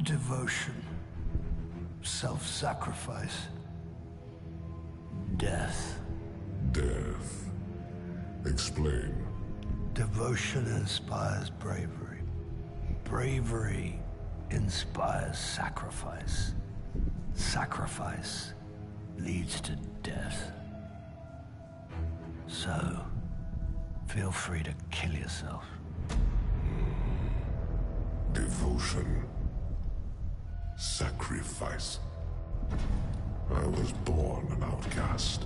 Devotion. Self-sacrifice. Death. Death. Explain. Devotion inspires bravery. Bravery inspires sacrifice. Sacrifice leads to death. So, feel free to kill yourself. Devotion. Sacrifice. I was born an outcast.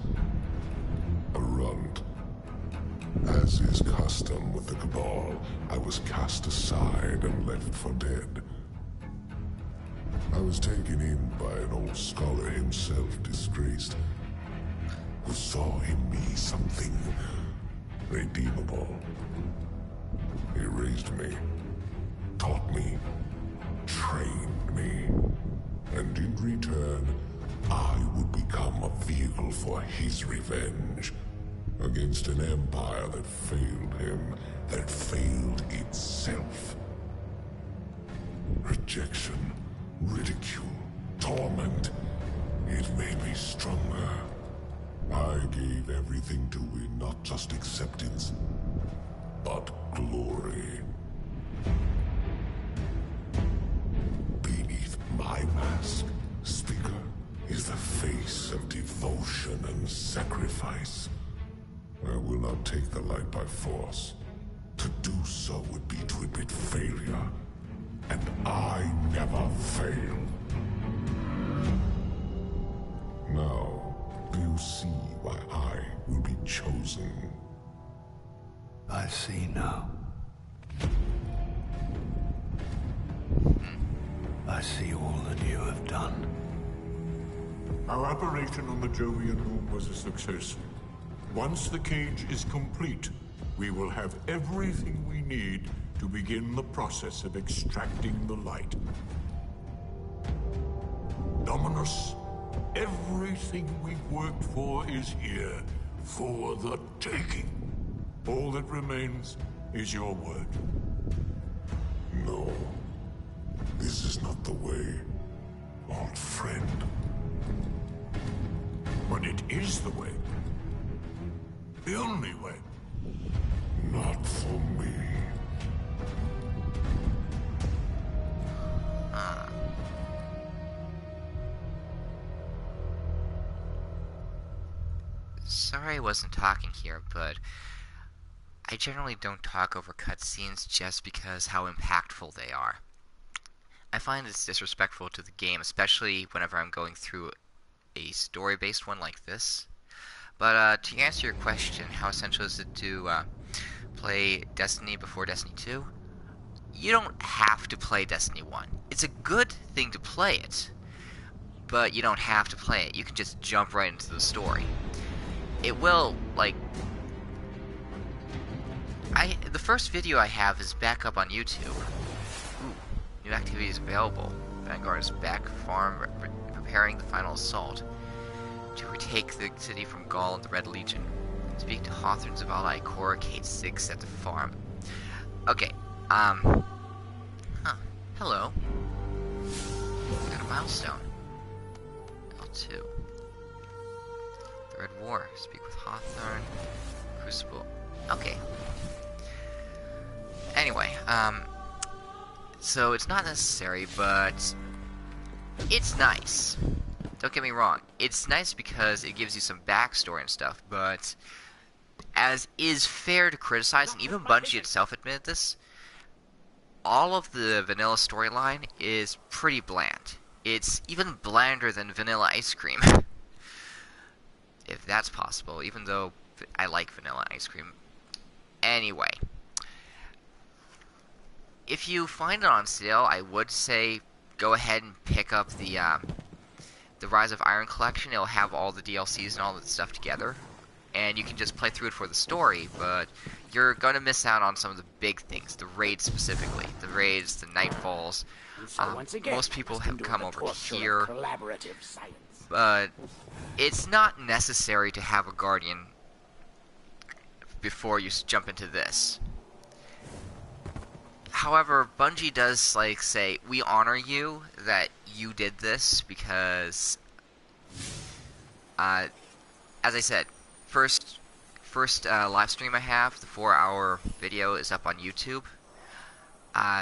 A runt. As is custom with the Cabal, I was cast aside and left for dead. I was taken in by an old scholar himself, disgraced, who saw in me something redeemable. He raised me, taught me, trained me, and in return, I would become a vehicle for his revenge against an empire that failed him, that failed itself. Rejection, ridicule, torment. It made me stronger. I gave everything to win not just acceptance, but glory. Beneath my mask, Speaker, is the face of devotion and sacrifice. I will not take the light by force. To do so would be to admit failure. And I never fail. Now, do you see why I will be chosen? I see now. I see all that you have done. Our operation on the Jovian Room was a success. Once the cage is complete, we will have everything we need to begin the process of extracting the light. Dominus, everything we worked for is here, for the taking. All that remains is your word. No. This is not the way, old friend. But it is the way. The only way. Not for me. Sorry I wasn't talking here, but I generally don't talk over cutscenes just because how impactful they are. I find it's disrespectful to the game, especially whenever I'm going through a story-based one like this. But to answer your question, how essential is it to play Destiny before Destiny 2, you don't have to play Destiny 1. It's a good thing to play it, but you don't have to play it. You can just jump right into the story. It will, like... The first video I have is back up on YouTube. Ooh, new activities available. Vanguard is back farm, preparing the final assault to retake the city from Gaul and the Red Legion. Speak to Hawthorne, Zavala, Ikora, Kate 6 at the farm. Okay, hello. Got a milestone. L2. The Red War. Speak with Hawthorne. Crucible. Okay. Anyway, so it's not necessary, but it's nice. Don't get me wrong. It's nice because it gives you some backstory and stuff, but as is fair to criticize, and even Bungie itself admitted this, all of the vanilla storyline is pretty bland. It's even blander than vanilla ice cream. If that's possible, even though I like vanilla ice cream. Anyway. If you find it on sale, I would say go ahead and pick up the Rise of Iron collection. It'll have all the DLCs and all that stuff together. And you can just play through it for the story, but you're going to miss out on some of the big things. The raids specifically. The raids, the Nightfalls. Most people have come over here. But it's not necessary to have a Guardian before you jump into this. However, Bungie does, like, say, we honor you that you did this because, as I said, first live stream I have, the 4-hour video is up on YouTube.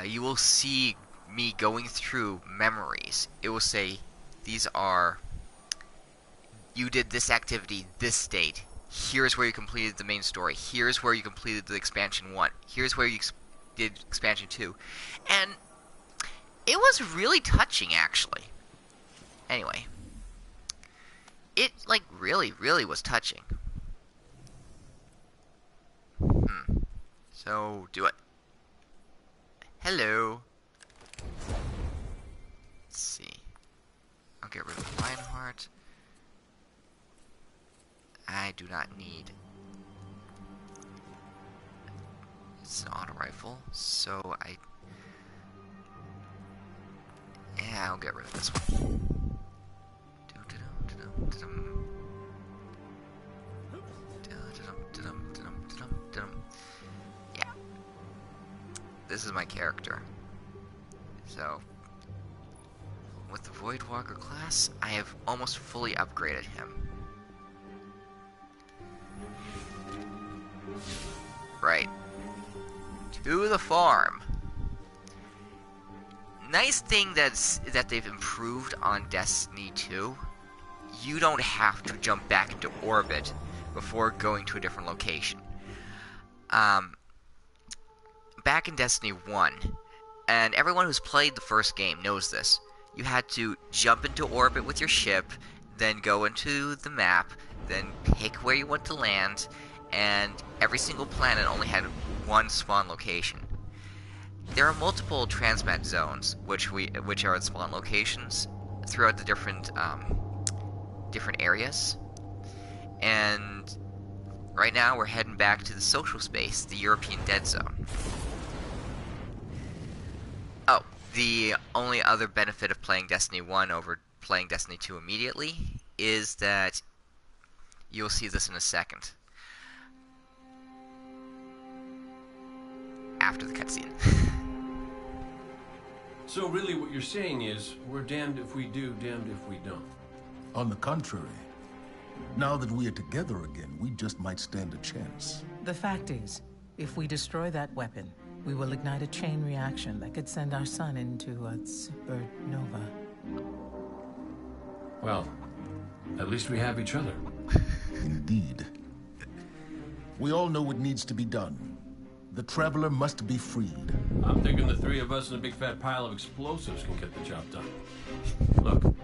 You will see me going through memories. It will say, these are, you did this activity, this date. Here's where you completed the main story. Here's where you completed the expansion 1. Here's where you did expansion 2, and it was really touching, actually. Anyway, it, like, really was touching. So, do it. Hello. Let's see. I'll get rid of Lionheart. I do not need... It's an auto rifle, so yeah, I'll get rid of this one. Yeah. This is my character. So, with the Voidwalker class, I have almost fully upgraded him. Right. To the farm. Nice thing that they've improved on Destiny 2. You don't have to jump back into orbit before going to a different location. Back in Destiny 1, and everyone who's played the first game knows this, you had to jump into orbit with your ship, then go into the map, then pick where you want to land, and every single planet only had one spawn location. There are multiple transmat zones, which are the spawn locations throughout the different areas. And right now we're heading back to the social space, the European Dead Zone. Oh, the only other benefit of playing Destiny 1 over playing Destiny 2 immediately is that you'll see this in a second. After the cutscene. So really what you're saying is, we're damned if we do, damned if we don't. On the contrary, now that we are together again, we just might stand a chance. The fact is, if we destroy that weapon, we will ignite a chain reaction that could send our sun into a supernova. Well, at least we have each other. Indeed. We all know what needs to be done. The Traveler must be freed. I'm thinking the three of us in a big fat pile of explosives can get the job done. Look,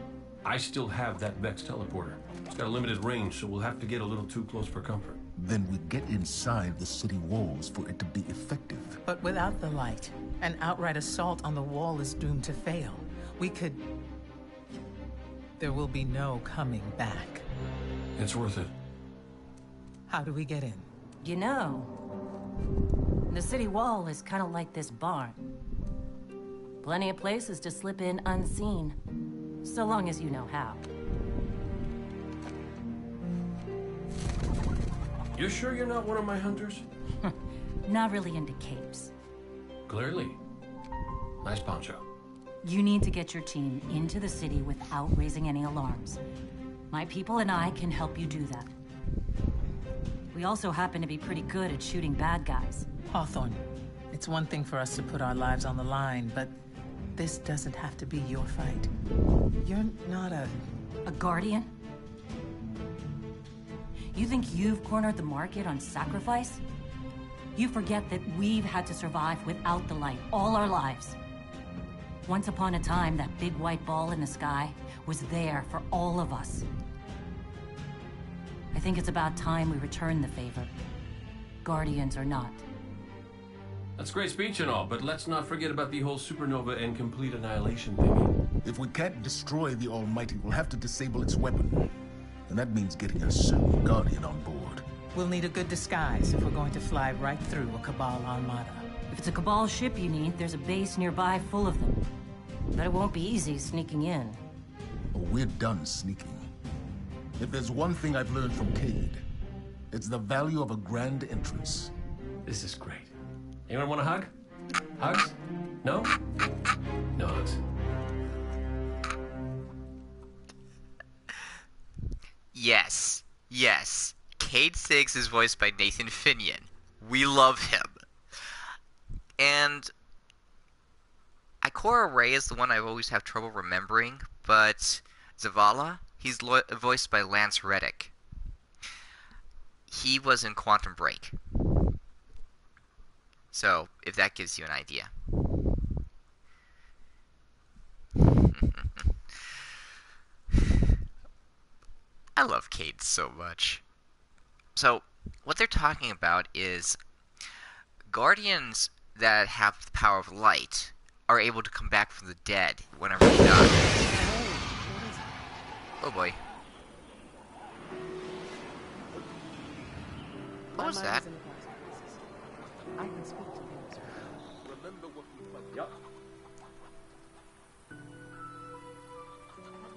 I still have that Vex teleporter. It's got a limited range, so we'll have to get a little too close for comfort. Then we get inside the city walls for it to be effective. But without the light, an outright assault on the wall is doomed to fail. We could... There will be no coming back. It's worth it. How do we get in? You know, the city wall is kind of like this barn. Plenty of places to slip in unseen, so long as you know how. You sure you're not one of my hunters? Not really into capes. Clearly. Nice poncho. You need to get your team into the city without raising any alarms. My people and I can help you do that. We also happen to be pretty good at shooting bad guys. Hawthorne, it's one thing for us to put our lives on the line, but this doesn't have to be your fight. You're not a guardian? You think you've cornered the market on sacrifice? You forget that we've had to survive without the light all our lives. Once upon a time, that big white ball in the sky was there for all of us. I think it's about time we return the favor. Guardians or not. That's great speech and all, but let's not forget about the whole supernova and complete annihilation thing. If we can't destroy the Almighty, we'll have to disable its weapon. And that means getting a certain Guardian on board. We'll need a good disguise if we're going to fly right through a Cabal armada. If it's a Cabal ship you need, there's a base nearby full of them. But it won't be easy sneaking in. Oh, we're done sneaking. If there's one thing I've learned from Cade, it's the value of a grand entrance. This is great. Anyone want a hug? Hugs? No? No hugs. Yes. Yes. Cade Siggs is voiced by Nathan Fillion. We love him. And Ikora Ray is the one I always have trouble remembering, but Zavala, he's voiced by Lance Reddick. He was in Quantum Break. So, if that gives you an idea. I love Cade so much. So, what they're talking about is Guardians that have the power of light are able to come back from the dead whenever they die. Oh boy. What was that? I can speak to him. Yep.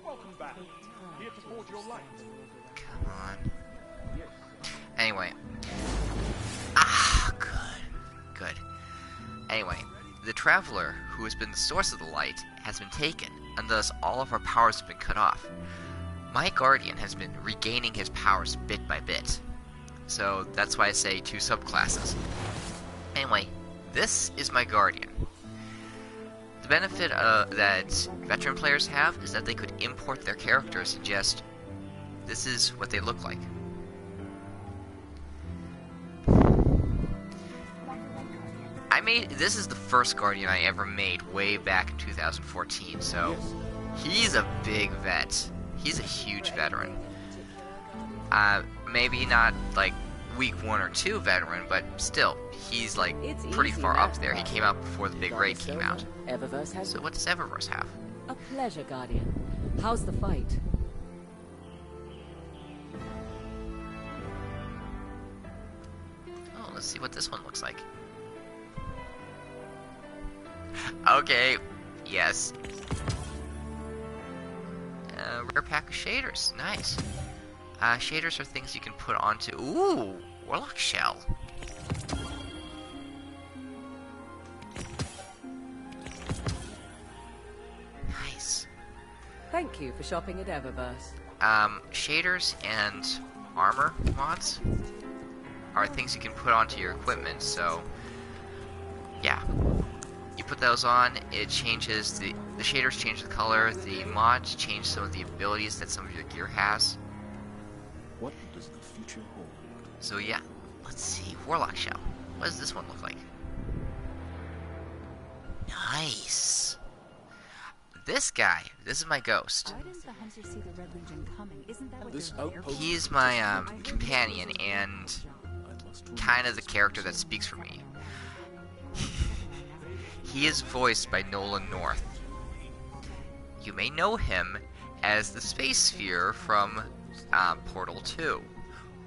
Welcome back. Here to forge your light. Come on. Yes. Anyway. Good. Anyway, the Traveler, who has been the source of the light, has been taken, and thus all of our powers have been cut off. My Guardian has been regaining his powers bit by bit. So that's why I say 2 subclasses. Anyway, this is my Guardian. The benefit that veteran players have is that they could import their characters and just... This is what they look like. This is the first Guardian I ever made way back in 2014, so he's a big vet. He's a huge veteran. Maybe not like week 1 or 2 veteran, but still, he's like pretty far up there. He came out before the big raid came out. So what does Eververse have? A pleasure, Guardian. How's the fight? Oh, let's see what this one looks like. Okay, yes. Rare pack of shaders, nice. Shaders are things you can put onto... Ooh, Warlock Shell. Nice. Thank you for shopping at Eververse. Shaders and armor mods are things you can put onto your equipment, so... Yeah. You put those on, it changes the shaders change the color, the mods change some of the abilities that some of your gear has. What does the future hold? So yeah, let's see, Warlock Shell. What does this one look like? Nice. This guy, this is my ghost. Why does the hunter see the Red Legion coming? Isn't that what This they're there for? He's my companion, and kind of the character that speaks for me. He is voiced by Nolan North. You may know him as the Space Sphere from Portal 2,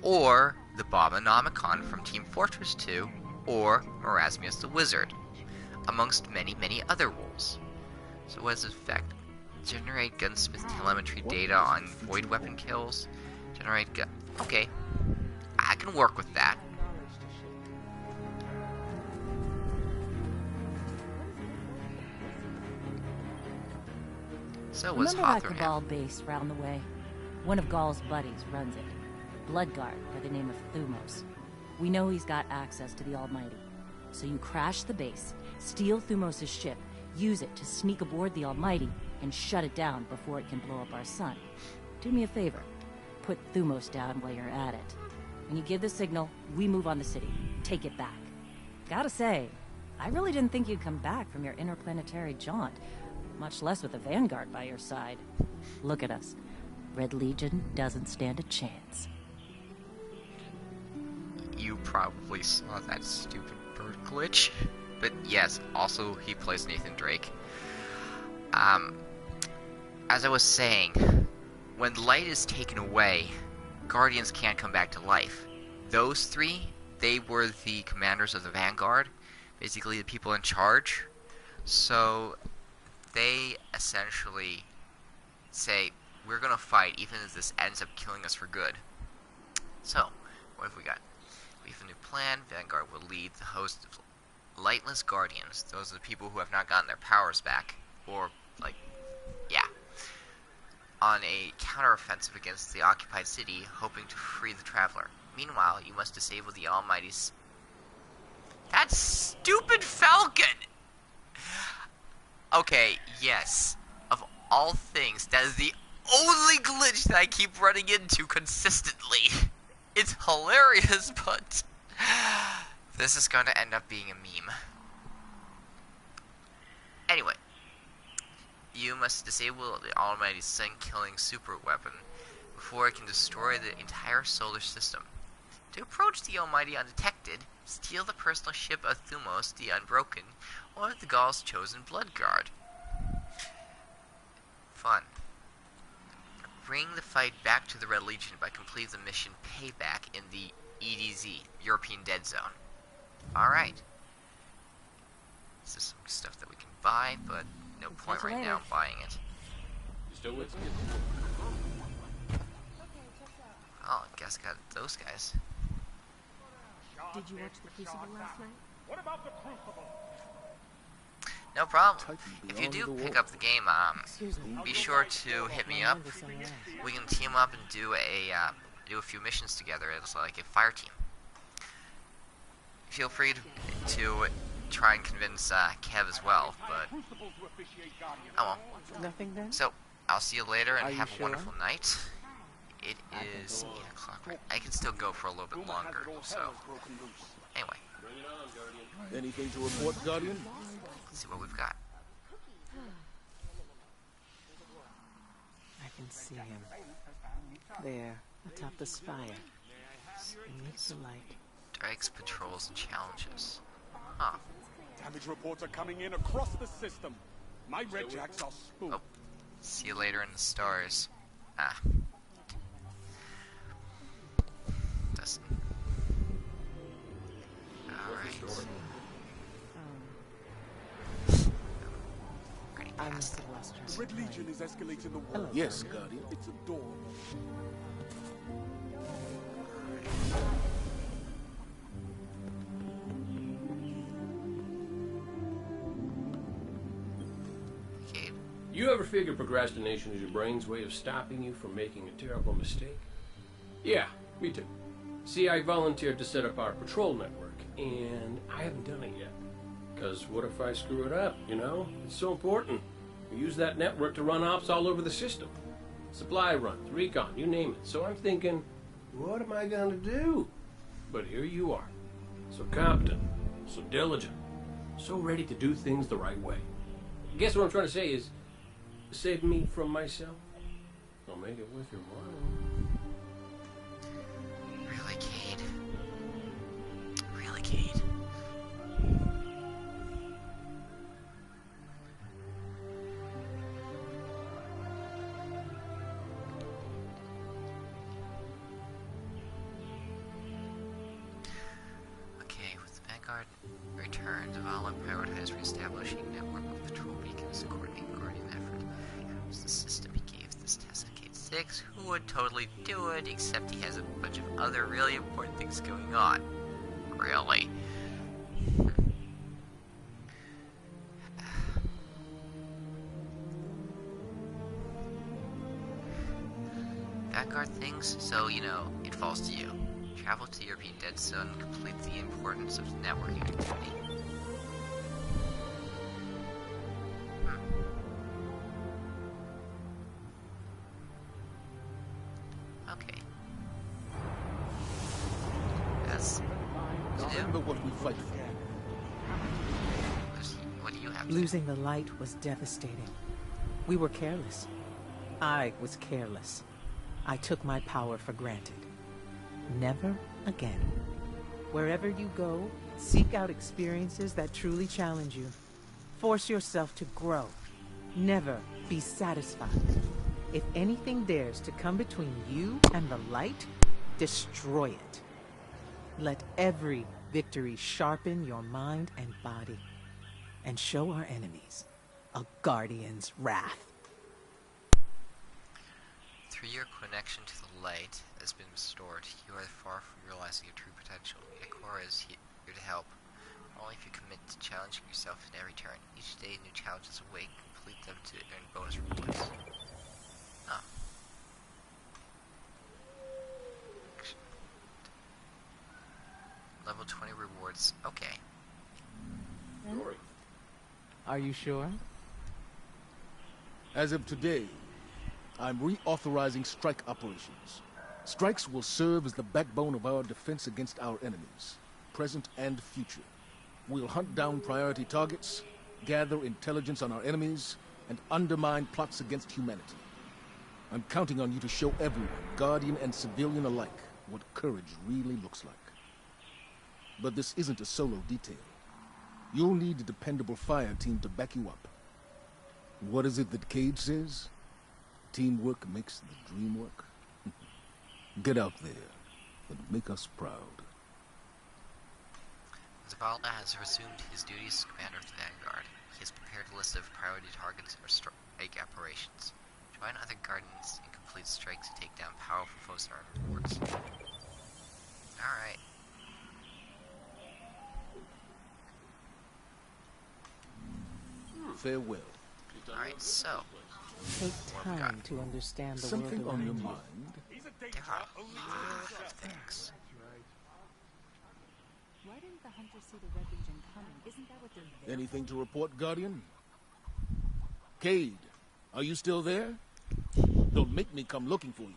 or the Abominomicon from Team Fortress 2, or Erasmus the Wizard, amongst many, many other roles. So what does it affect? Generate gunsmith telemetry data on void weapon kills. Generate gun... Okay. I can work with that. So was Remember that Hawthorne. Cabal base round the way? One of Gaul's buddies runs it. Bloodguard by the name of Thumos. We know he's got access to the Almighty. So you crash the base, steal Thumos' ship, use it to sneak aboard the Almighty, and shut it down before it can blow up our sun. Do me a favor. Put Thumos down while you're at it. When you give the signal, we move on the city. Take it back. Gotta say, I really didn't think you'd come back from your interplanetary jaunt, much less with the Vanguard by your side. Look at us. Red Legion doesn't stand a chance. You probably saw that stupid bird glitch. But yes, also he plays Nathan Drake. As I was saying, when light is taken away, Guardians can't come back to life. Those three, they were the commanders of the Vanguard, basically the people in charge. So they essentially say, we're gonna fight even if this ends up killing us for good. So, what have we got? We have a new plan. Vanguard will lead the host of Lightless Guardians. Those are the people who have not gotten their powers back. Or, like, yeah. On a counteroffensive against the occupied city, hoping to free the Traveler. Meanwhile, you must disable the Almighty's... That stupid Falcon! Okay, yes. Of all things, that is the only glitch that I keep running into consistently. It's hilarious, but... this is going to end up being a meme. Anyway. You must disable the Almighty's sun-killing super weapon before it can destroy the entire solar system. To approach the Almighty undetected, steal the personal ship of Thumos the Unbroken, or the Gaul's chosen Bloodguard. Fun. Bring the fight back to the Red Legion by completing the mission Payback in the EDZ, European Dead Zone. Alright. This is some stuff that we can buy, but no point right now in buying it. Still with me? Oh, I guess I got those guys. Did you watch the Crucible last night? What about the Crucible? No problem. If you do pick up the game, be sure to hit me up. We can team up and do a few missions together. It's like a fire team. Feel free to try and convince Kev as well, but I won't. Nothing then? So I'll see you later and have a wonderful night. It is 8 o'clock. Right? I can still go for a little bit longer. So anyway, Anything to report, Guardian? let's see what we've got. I can see him. There, atop the spire. Beneath the light. Drake's patrols and challenges. Huh. Damage reports are coming in across the system. My red jacks are spooked. Oh. See you later in the stars. Ah. Dustin. Alright. I'm Mr. Western. Red Legion is escalating the war. Hello. Yes, Guardian. It's a door. You ever figure procrastination is your brain's way of stopping you from making a terrible mistake? Yeah, me too. See, I volunteered to set up our patrol network, and I haven't done it yet. Because what if I screw it up, you know? It's so important. We use that network to run ops all over the system. Supply runs, recon, you name it. So I'm thinking, what am I going to do? But here you are. So competent, so diligent, so ready to do things the right way. I guess what I'm trying to say is, save me from myself. I'll make it worth your while. Really, Cade? return, Zavala prioritized reestablishing a network of patrol beacons to coordinate Guardian effort. It was the system he gave this test on Cade 6, who would totally do it, except he has a bunch of other really important things going on. Really? Vanguard things, so, you know, it falls to you. Travel to the European Dead Zone and complete the importance of networking activity. Okay. That's... Remember what we fight for. What do you have? Losing the light was devastating. We were careless. I was careless. I took my power for granted. Never again. Wherever you go, seek out experiences that truly challenge you. Force yourself to grow. Never be satisfied. If anything dares to come between you and the light, destroy it. Let every victory sharpen your mind and body, and show our enemies a Guardian's wrath. Through your connection to the light has been restored, you are far from realizing your true potential. Ikora is here to help, only if you commit to challenging yourself in every turn. Each day new challenges await, complete them to earn bonus rewards. Oh. Level 20 rewards, okay. Are you sure? As of today, I'm reauthorizing strike operations. Strikes will serve as the backbone of our defense against our enemies, present and future. We'll hunt down priority targets, gather intelligence on our enemies, and undermine plots against humanity. I'm counting on you to show everyone, Guardian and civilian alike, what courage really looks like. But this isn't a solo detail. You'll need a dependable fire team to back you up. What is it that Cade says? Teamwork makes the dream work. Get out there and make us proud. Zavala has resumed his duties as commander of the Vanguard. He has prepared a list of priority targets for strike operations. Join other Guardians in complete strikes to take down powerful foes and earn rewards. Alright. Farewell. Alright, so... Take time to understand the Something world on your around you. mind? There are a lot of things. Why didn't the hunters see the Red Legion coming? Isn't that what they're there Anything to report, Guardian? Cade, are you still there? Don't make me come looking for you.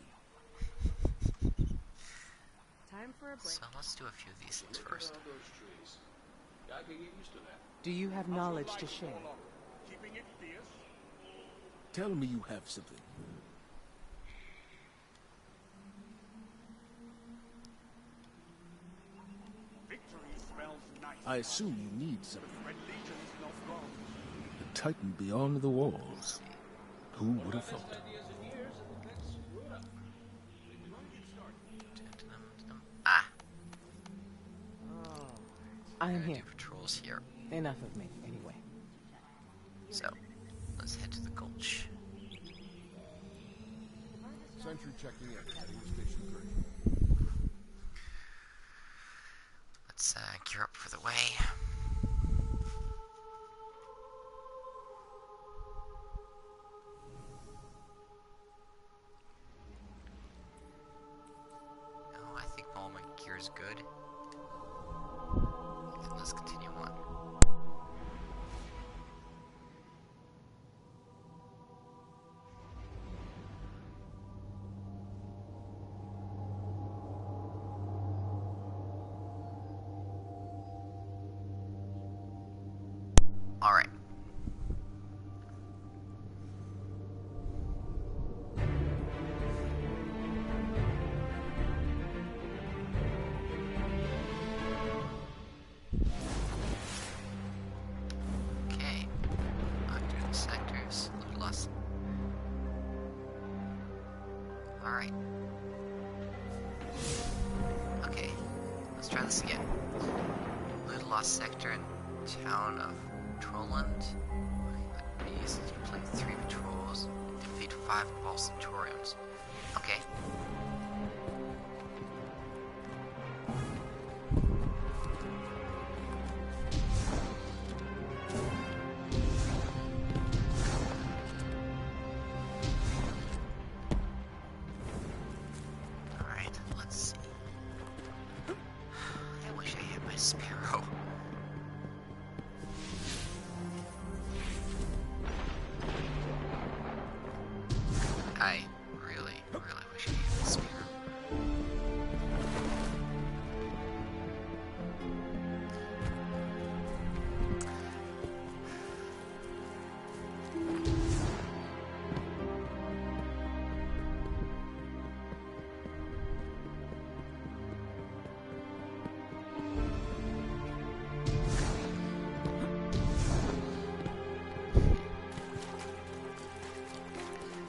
Time for a break. So let's do a few of these things first. Do you have knowledge to share? Keeping it fierce. Tell me you have something. Victory smells nice. I assume you need something. Red Legion is not wrong. The Titan beyond the walls. Who would have thought? Ah, I am do here. patrols here. Enough of me, anyway. So, let's head to the Gulch. Sentry checking in. Station 3. Let's gear up for the way. Oh, I think all my gear is good. And let's continue on. Alright. Okay. On to the sectors. A little less. Alright. Okay. Let's try this again. Little lost sector and Town of Trolland. Bees complete 3 patrols. Defeat 5 Cabal Centurions. Okay. Alright, let's see. I wish I had my Sparrow. I really, really wish I had the Sparrow.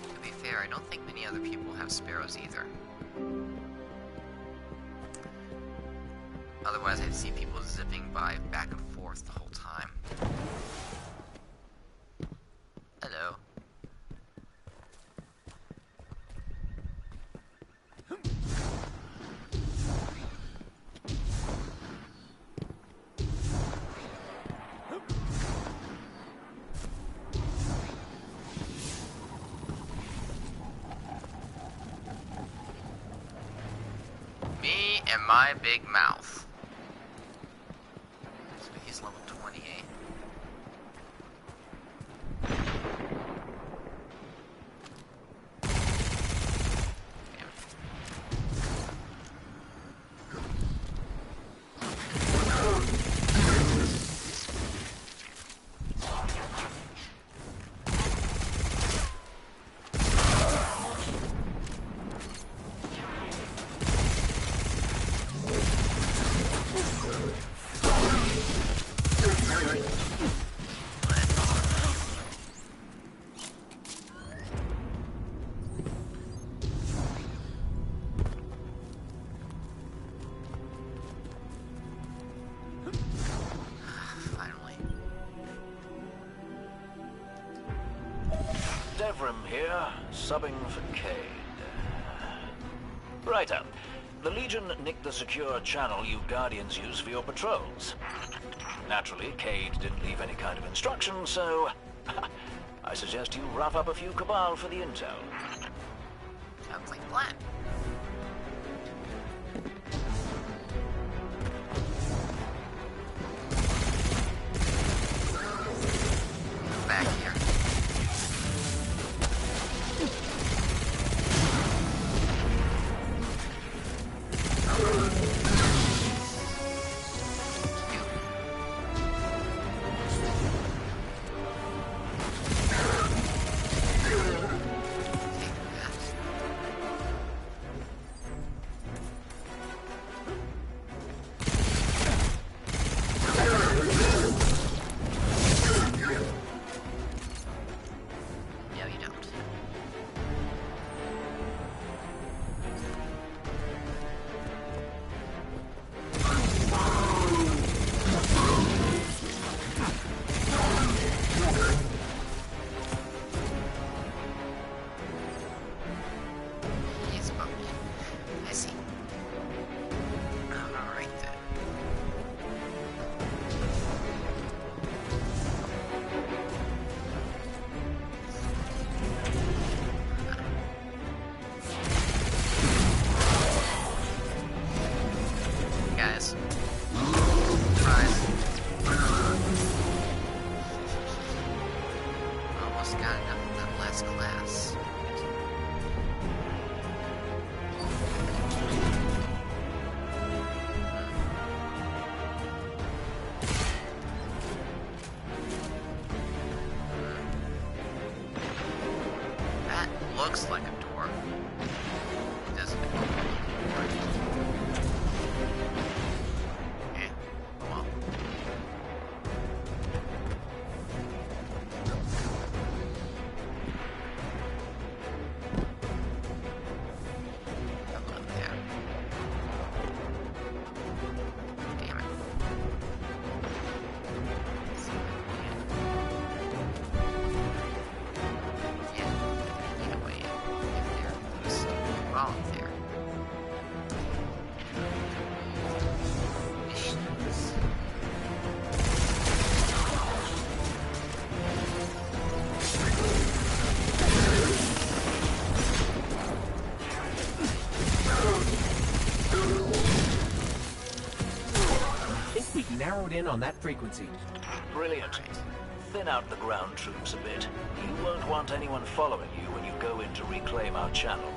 To be fair, I don't think many other people have Sparrows either. Otherwise, I'd see people zipping by back and forth the whole time. Hello. Me and my big mouth. So he's level 28. Devrim here, subbing for Cade. Righto. The Legion nicked the secure channel you Guardians use for your patrols. Naturally, Cade didn't leave any kind of instruction, so I suggest you rough up a few Cabal for the intel. Sounds like a plan. Back here. No, you don't. He's above me. I see. Alright then. Guys. Surprise. Almost got enough of that last class. That looks like a door. Doesn't it? Eh, well. Up there. Damn it. zeroed in on that frequency. Brilliant. Thin out the ground troops a bit. You won't want anyone following you when you go in to reclaim our channel.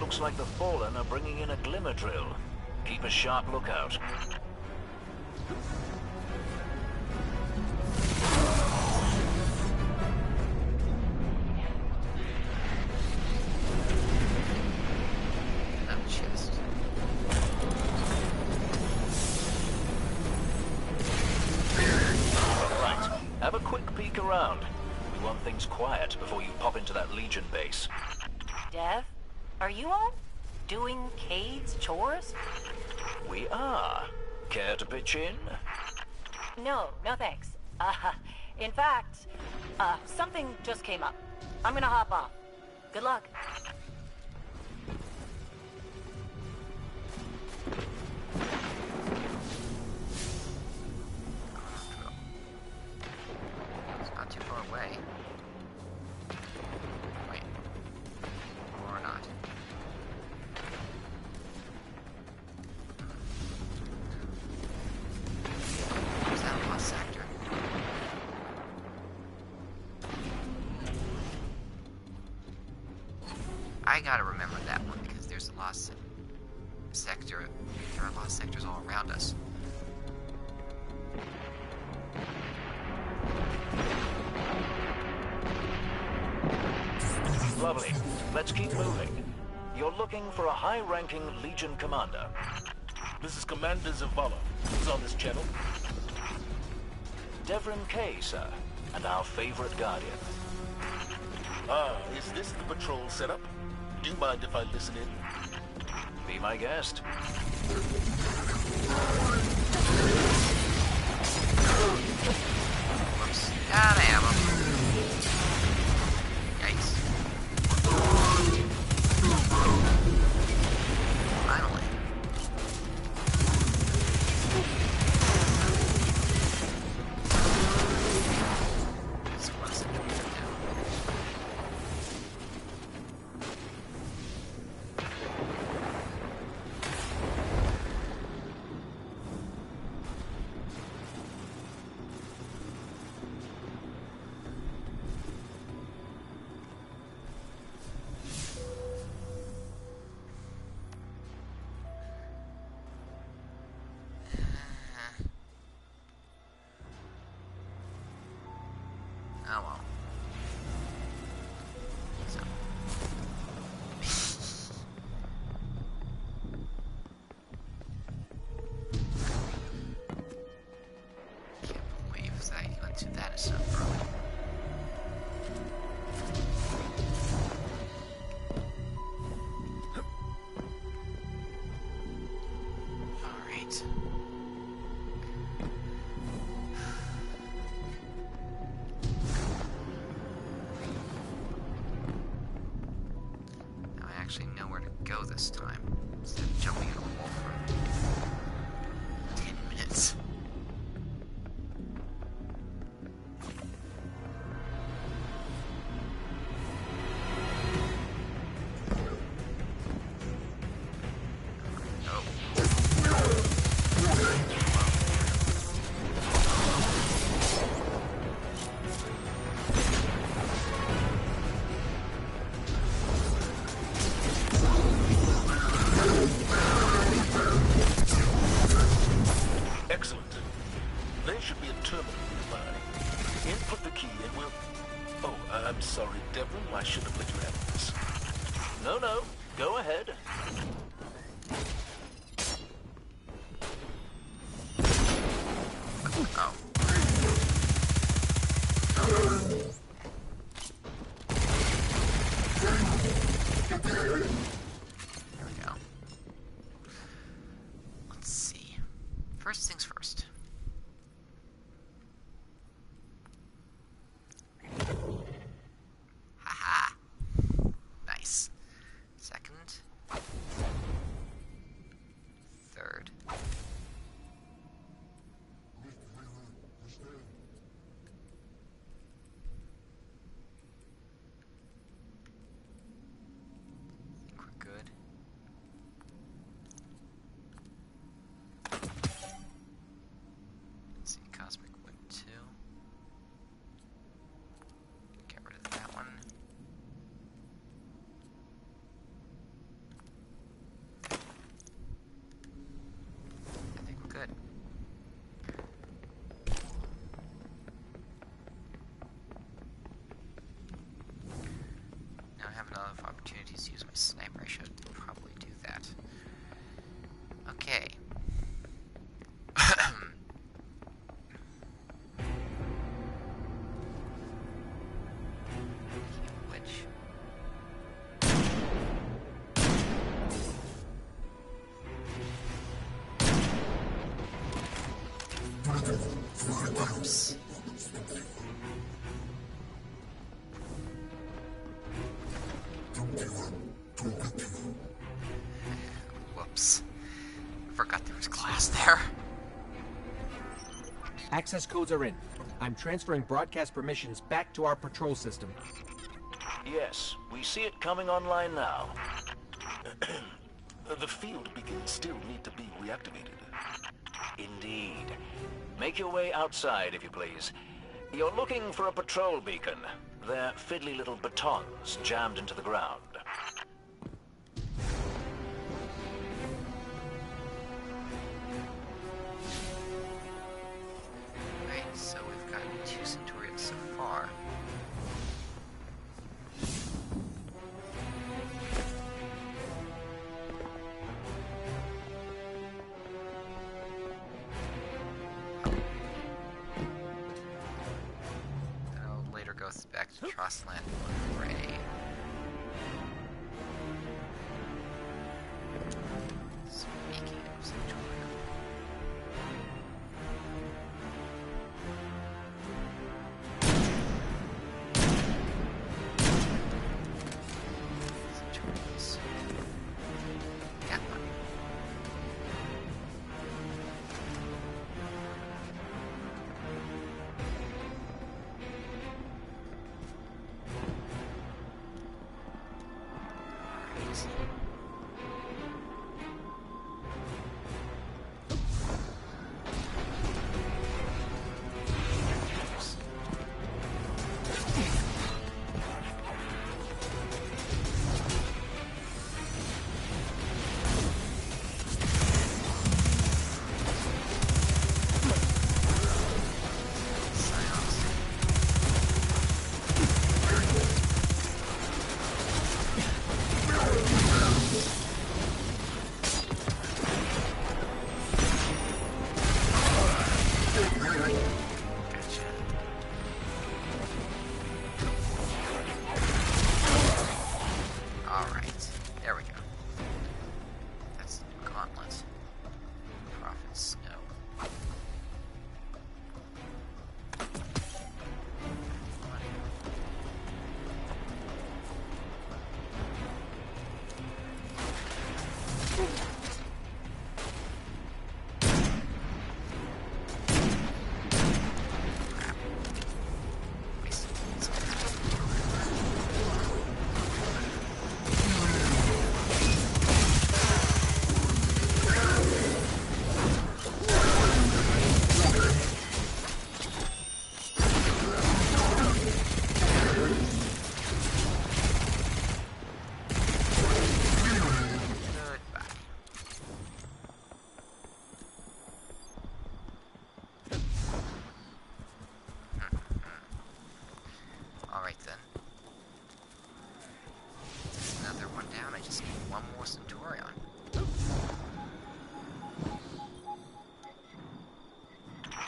Looks like the Fallen are bringing in a glimmer drill. Keep a sharp lookout. Right. Have a quick peek around. We want things quiet before you pop into that Legion base. Dev? Are you all doing Cade's chores? We are. Care to pitch in? No thanks. In fact, something just came up. I'm gonna hop off. Good luck. It's not too far away. Wait. Or not. Is that a lost sector? lost sector. There are lost sectors all around us. Lovely. Let's keep moving. You're looking for a high-ranking Legion commander. This is Commander Zavala. Who's on this channel? Devrin K, sir. And our favorite Guardian. Ah, is this the patrol setup? Do you mind if I listen in? Be my guest. Whoops. Out of ammo. Yikes. Finally. This one's down. Oh well. So. Can't believe that he went through that so early. Alright. Now I actually know where to go this time, instead of jumping in a hole for 10 minutes. Excellent. There should be a terminal nearby. Input the key and we'll... Oh, I'm sorry, Devlin. I should have let you have this. No. Go ahead. Oh. There we go. Let's see. First things first. Haha. Nice. Second. Third. Think we're good. Let's see, Cosmic Wind 2. Get rid of that one. I think we're good. Now I have enough opportunities to use my sniper. I should probably do that. Okay. Which? Whoops. Whoops. Forgot there was glass there. Access codes are in. I'm transferring broadcast permissions back to our patrol system. Yes, we see it coming online now. The field beacons still need to be reactivated. Indeed. Make your way outside, if you please. You're looking for a patrol beacon. They're fiddly little batons jammed into the ground. Trostland Array. Speaking of Sanctuary. Sanctuaries. Got one.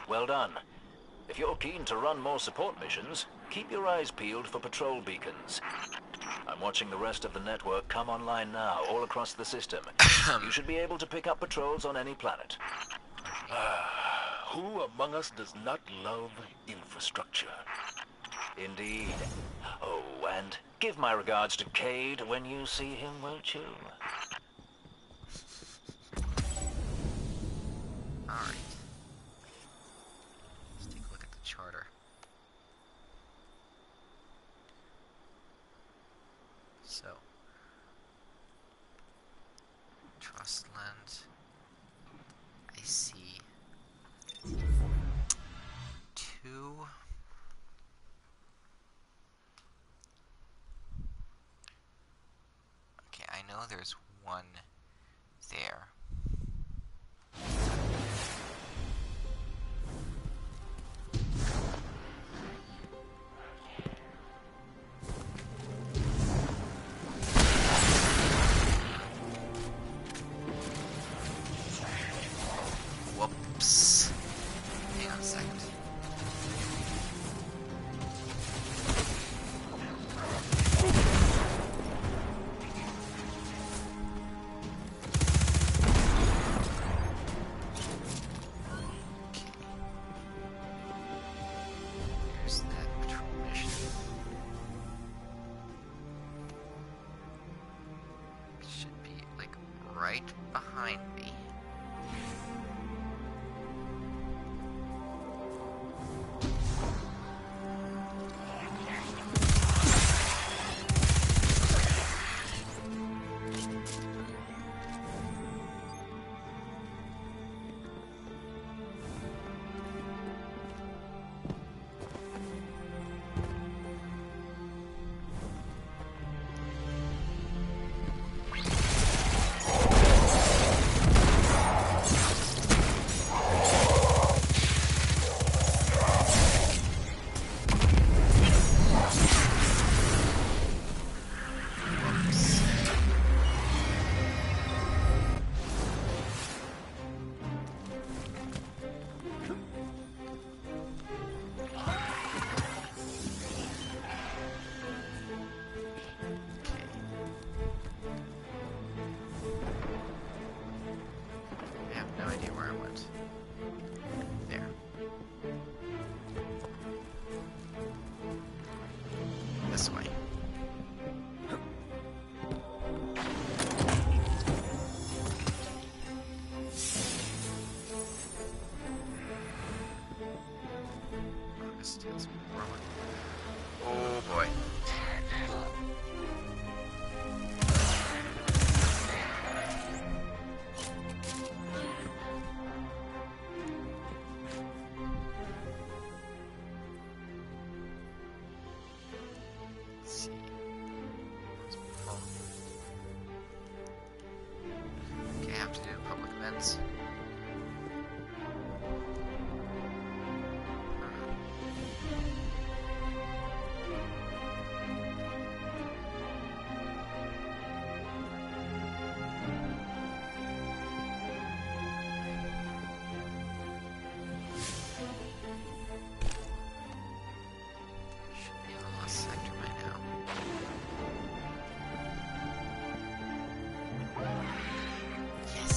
Well done. If you're keen to run more support missions, keep your eyes peeled for patrol beacons. I'm watching the rest of the network come online now, all across the system. You should be able to pick up patrols on any planet. Who among us does not love infrastructure? Indeed. Oh, and give my regards to Cade when you see him, won't you? Alright. Let's take a look at the charter. So, Trustland. I see 2. Okay, I know there's 1 there. Whoops. Hang on a second. There's that patrol mission. It should be, like, right behind me. around. There. This way. Oh boy. Let's see. Okay, I have to do public events. Should be in the last sector by now. Yes.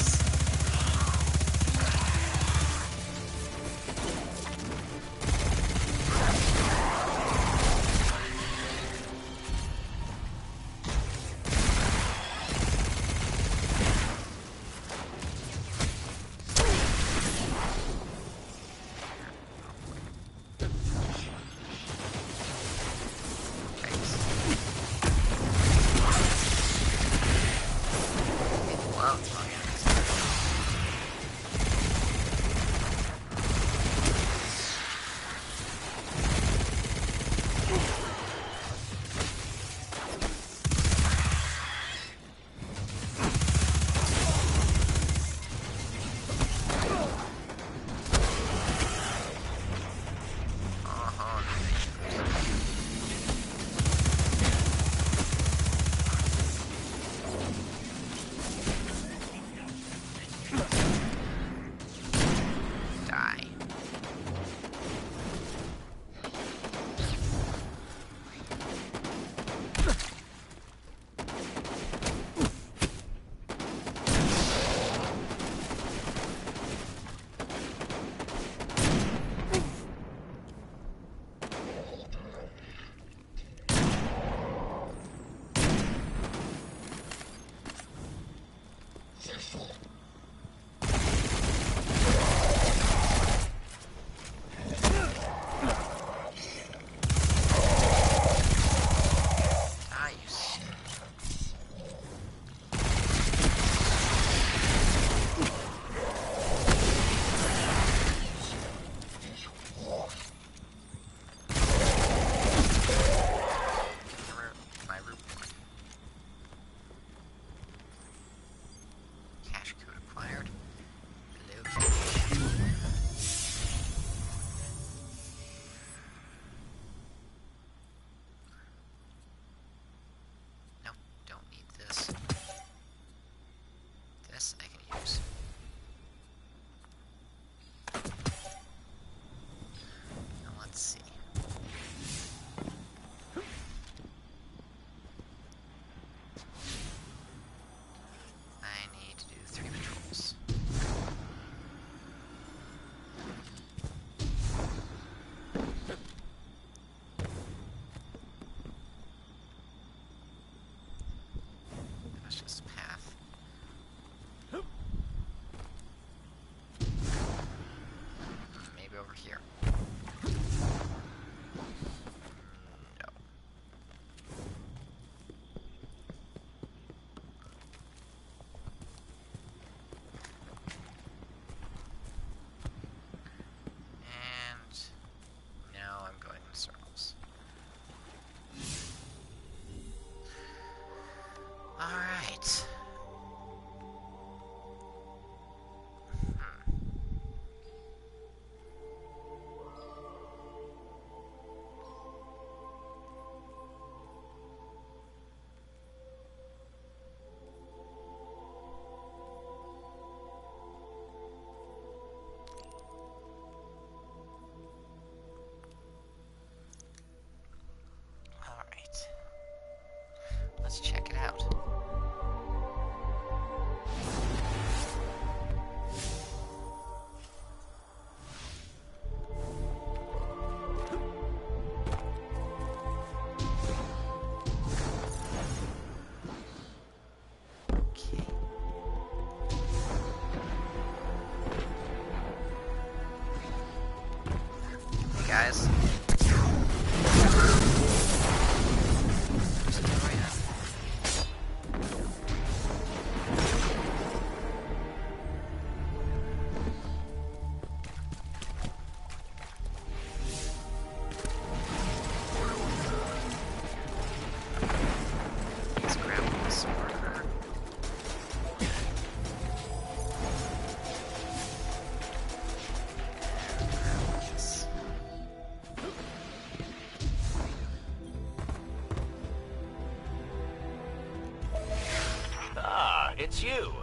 you.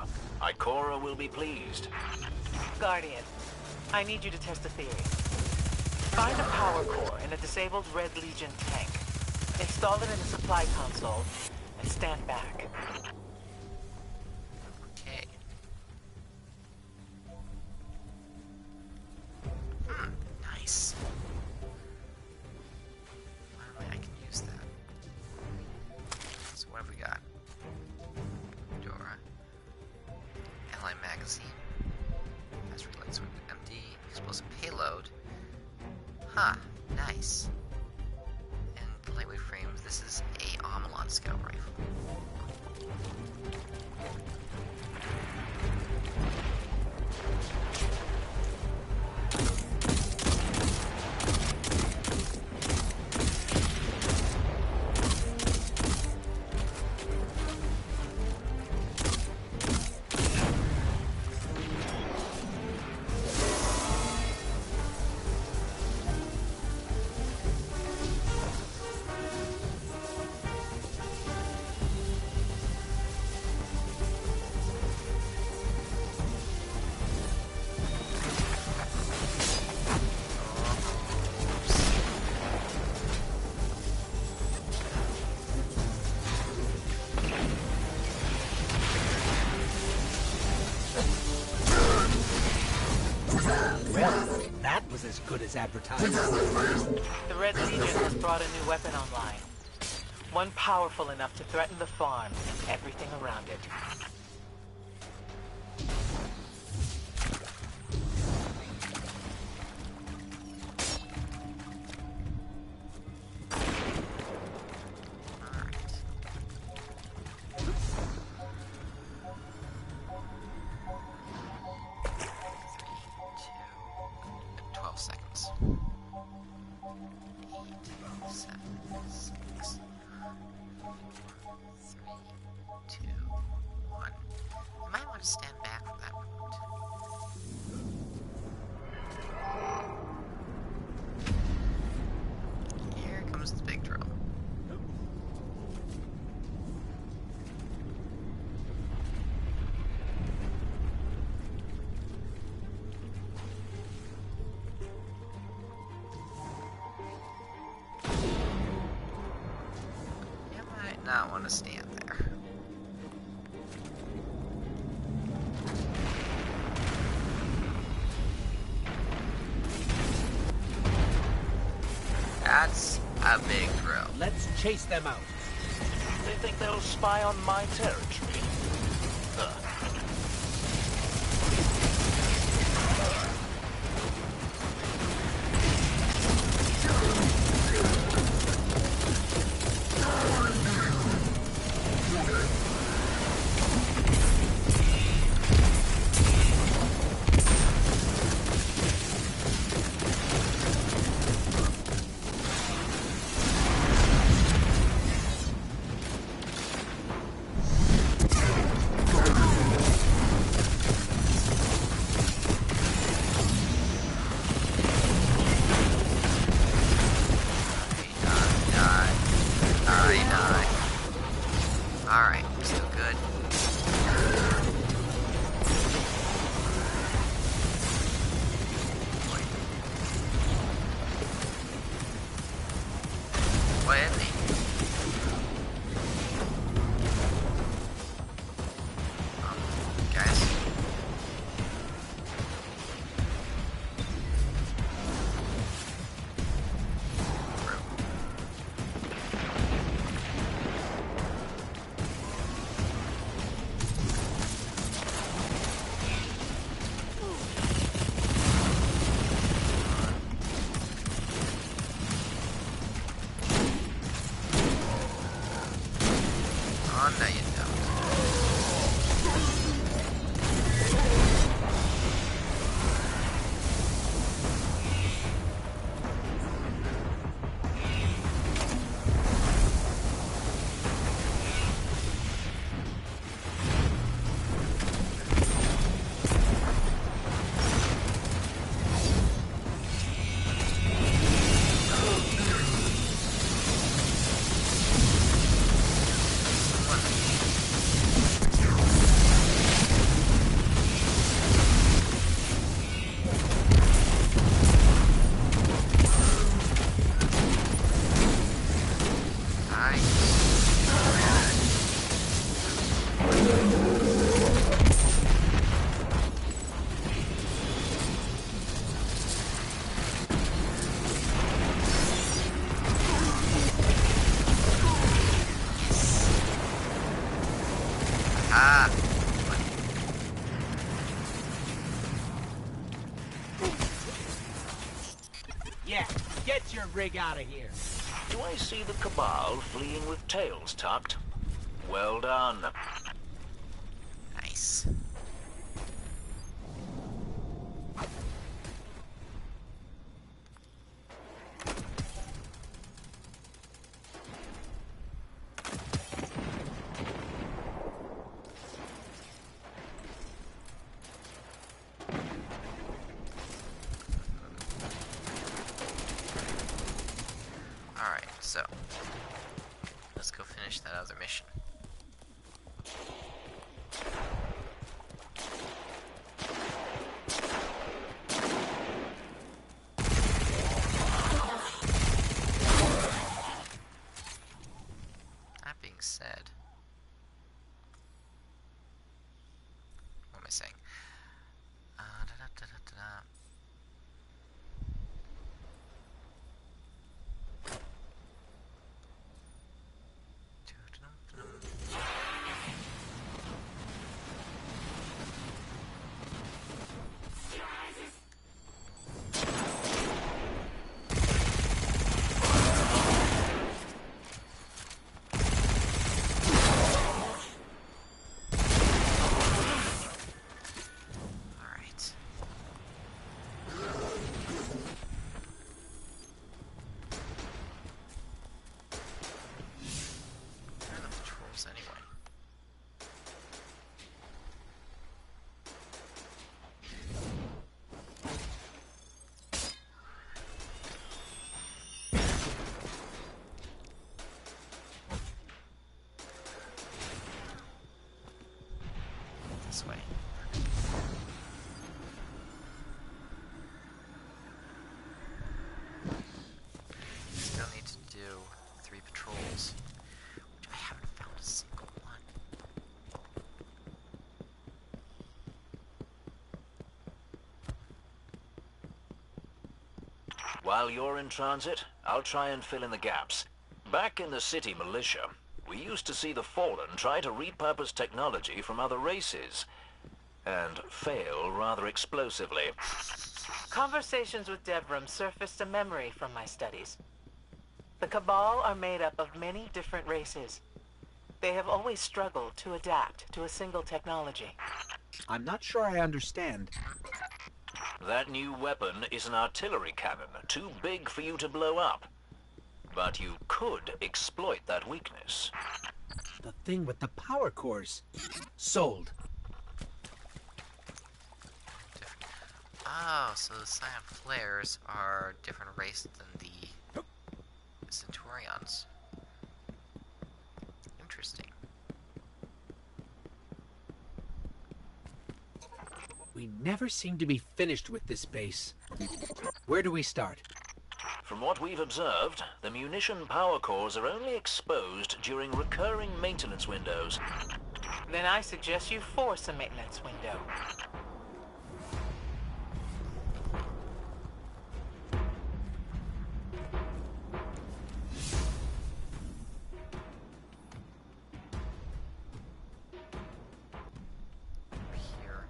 Ikora will be pleased. Guardian, I need you to test a theory. Find a power core in a disabled Red Legion tank. Install it in the supply console, and stand back. Okay. Nice. I can use that. So what have we got? Dora. Ally magazine. Fast relays with empty. Explosive payload. Huh. Nice. And lightweight frames. This is a Amalon scout rifle. That was as good as advertised. The Red Legion has brought a new weapon online. One powerful enough to threaten the farm and everything around it. Stand back from that point. Here comes the big drill. You might not want to stand there. That's a big drill. Let's chase them out. They think they'll spy on my territory. Get your rig out of here. Do I see the Cabal fleeing with tails tucked? Well done. Nice. Alright, so let's go finish that other mission. That being said, what am I saying? Da-da-da-da-da-da. Alright. Where are the patrols anyway? This way. Still need to do 3 patrols, which I haven't found a single one. While you're in transit, I'll try and fill in the gaps. Back in the city militia, we used to see the Fallen try to repurpose technology from other races, and fail rather explosively. Conversations with Devrim surfaced a memory from my studies. The Cabal are made up of many different races. They have always struggled to adapt to a single technology. I'm not sure I understand. That new weapon is an artillery cannon, too big for you to blow up. But you could exploit that weakness. The thing with the power cores. Sold. Oh, so the Scion Flares are a different race than the Centurions. Interesting. We never seem to be finished with this base. Where do we start? From what we've observed, the munition power cores are only exposed during recurring maintenance windows. Then I suggest you force a maintenance window. Here.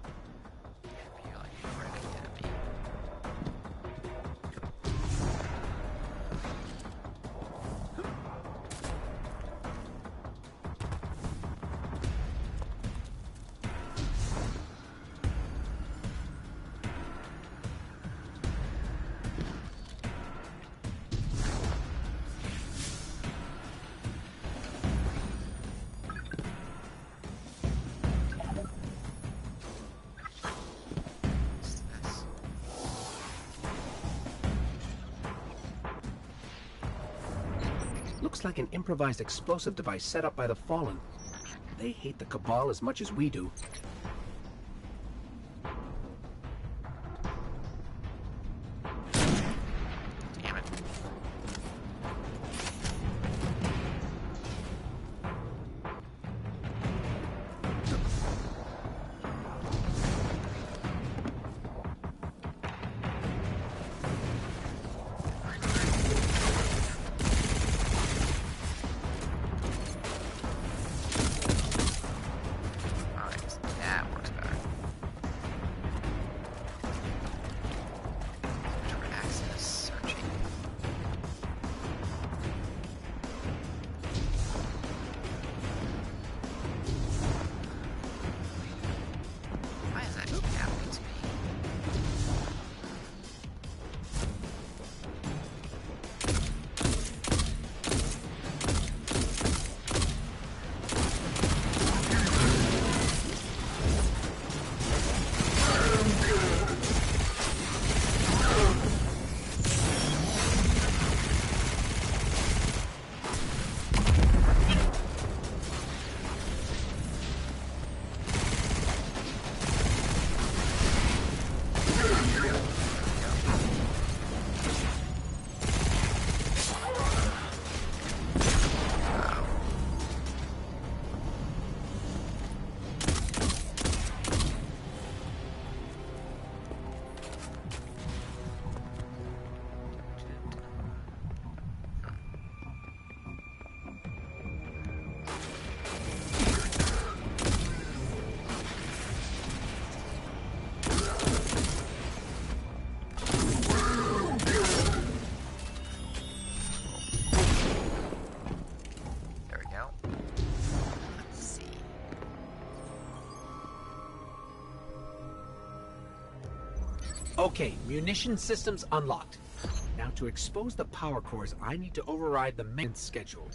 Be like where the enemy. Looks like an improvised explosive device set up by the Fallen. They hate the Cabal as much as we do. Damn it. Alright, Okay, munition systems unlocked. Now to expose the power cores, I need to override the maintenance schedule.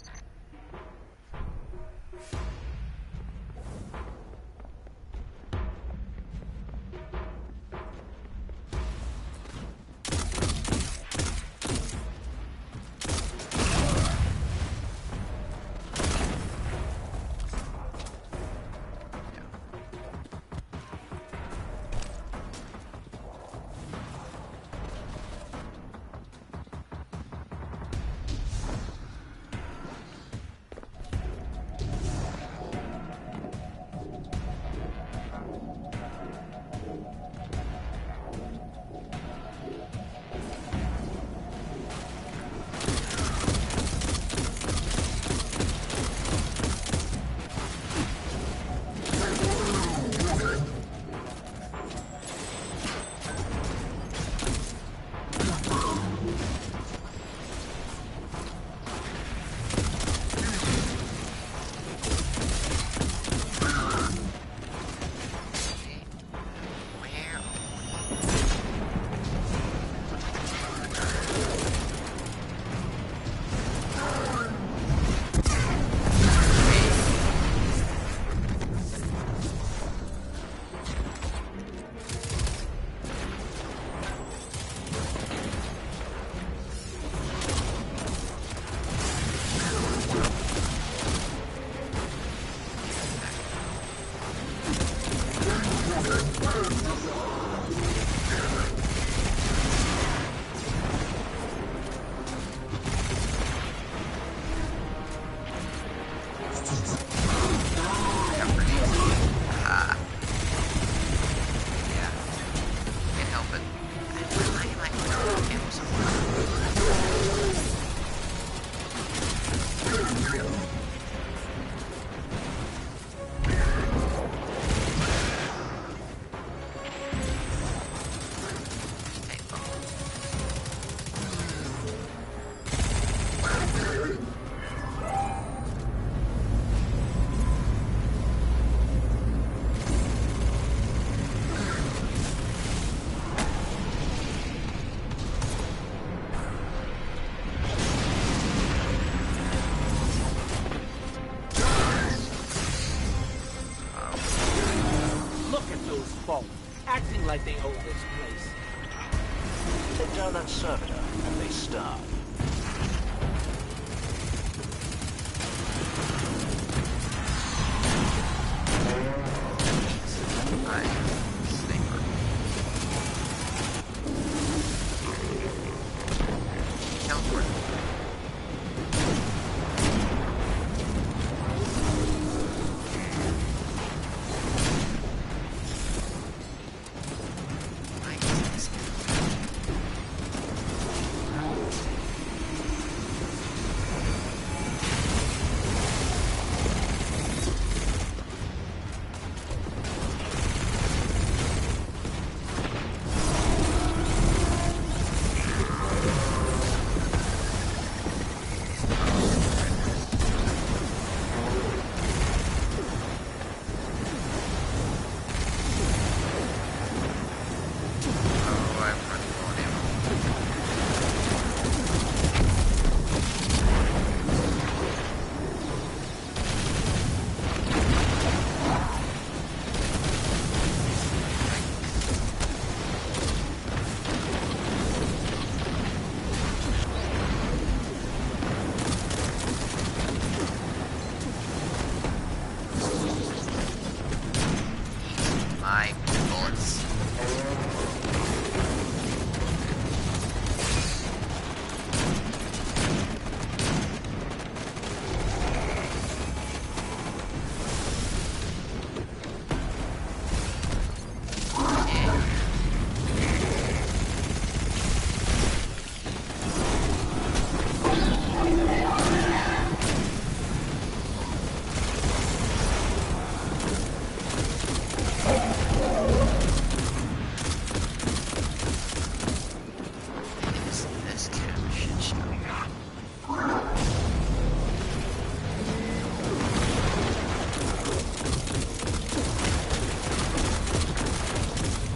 Acting like they own this place. Take down that servitor, and they starve.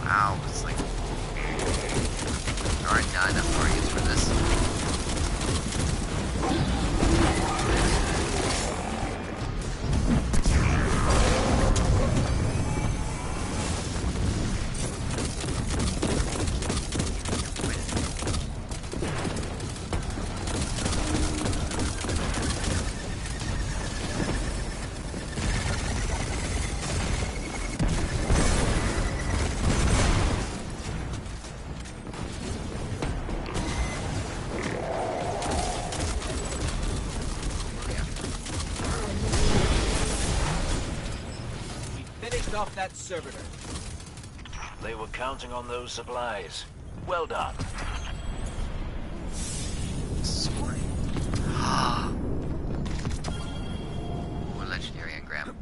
Wow, it's like are not enough targets for this. Off that servitor. They were counting on those supplies. Well done. Sword. Or legendary engram.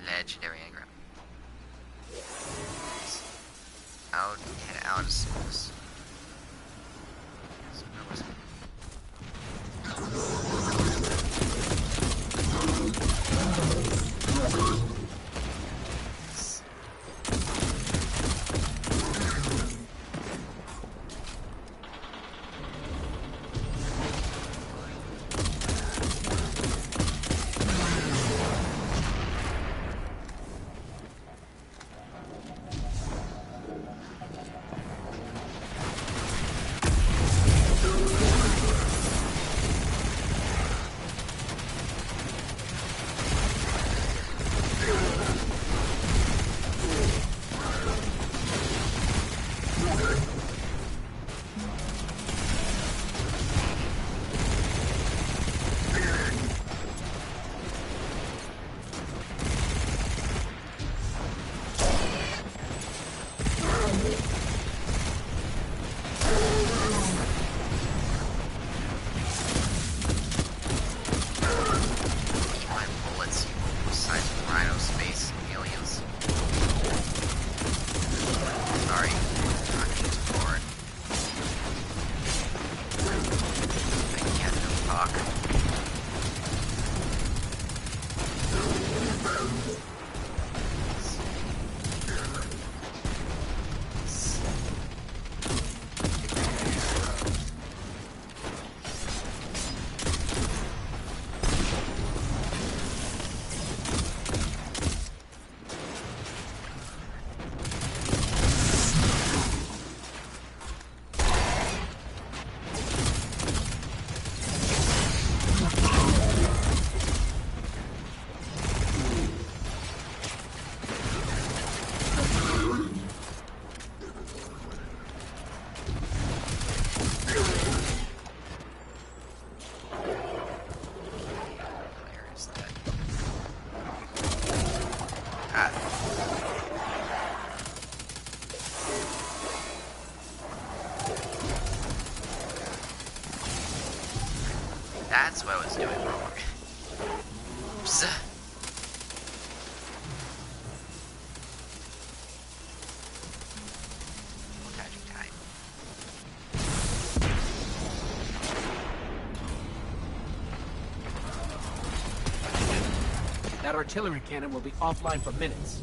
Legendary engram. Out, head out as soon as. That's what I was doing wrong. Oops. Tragic time. That artillery cannon will be offline for minutes.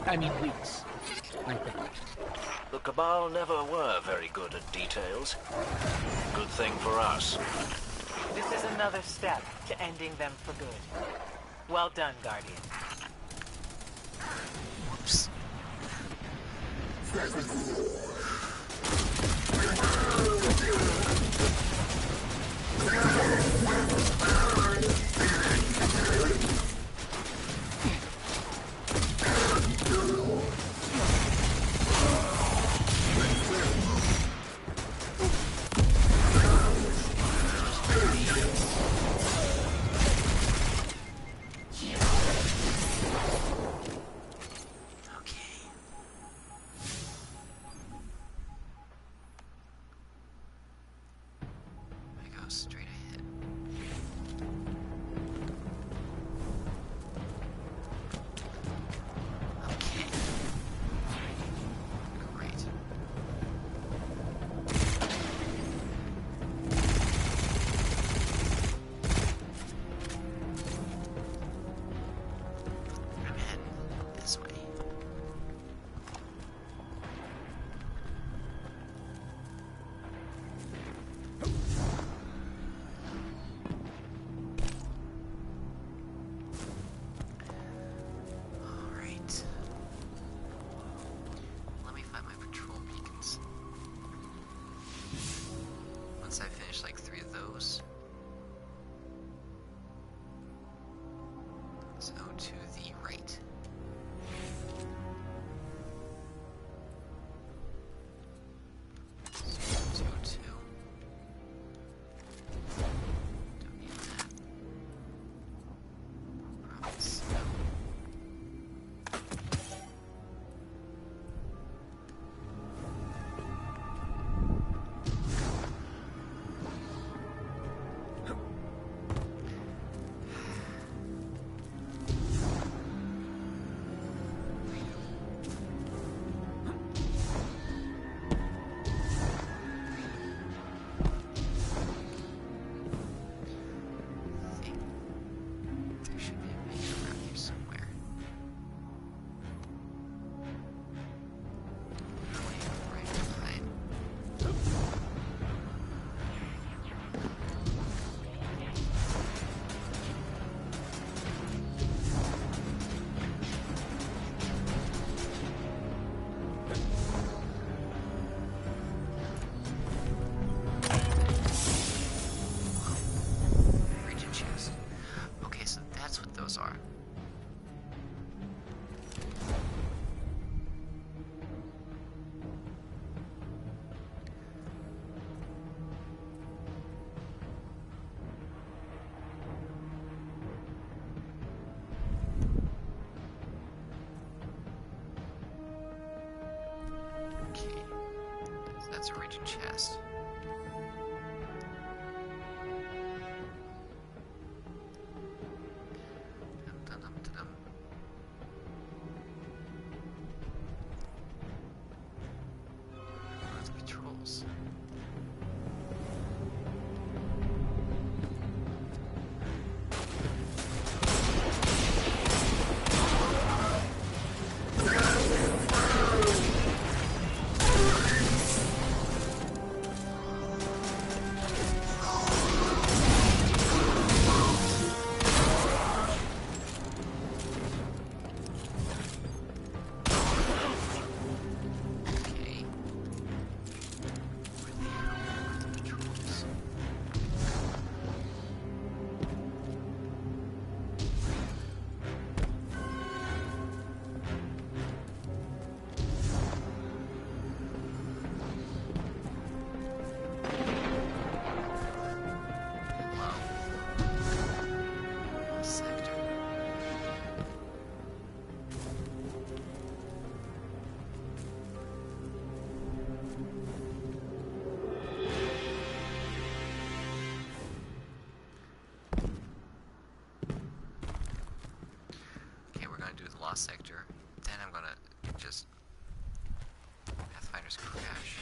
I mean weeks, I think. The Cabal never were very good at details. Good thing for us. This is another step to ending them for good. Well done, Guardian. Whoops. That's a raging chest. Dum-dum-dum-dum. Where's the patrols? Sector, then I'm gonna just Pathfinder's crash.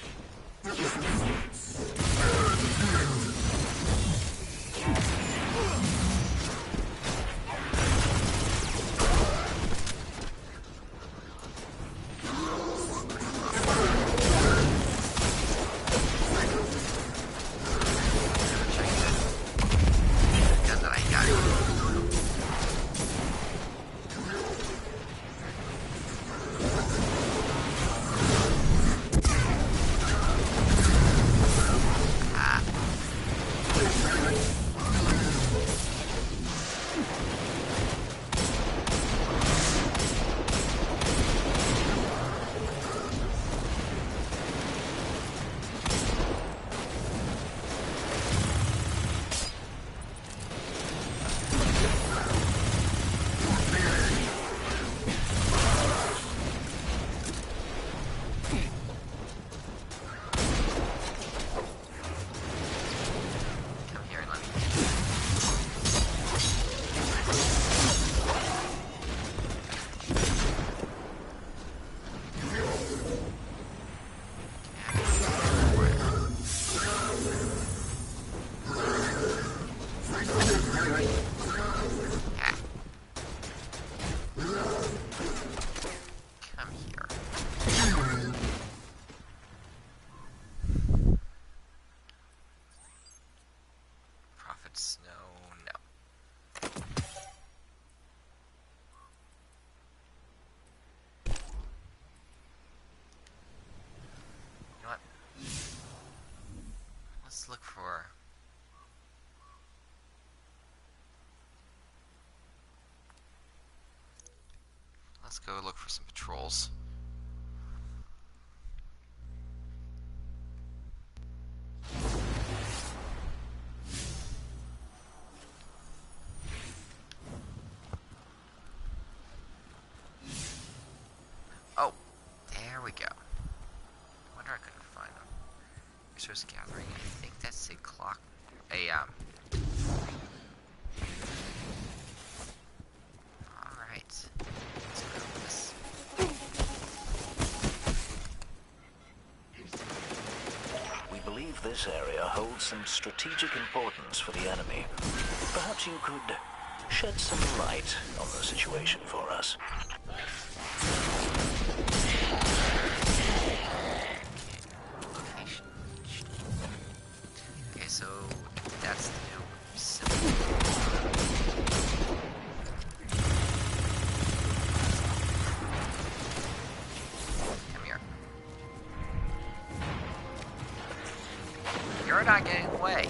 Let's look for... Let's go look for some patrols. Oh, there we go. I wonder I couldn't find them. Resource gathering. I think that's a clock. Alright. Let's go with this. We believe this area holds some strategic importance for the enemy. Perhaps you could shed some light on the situation for us. Okay, so that's the new symbol. Come here. You're not getting away.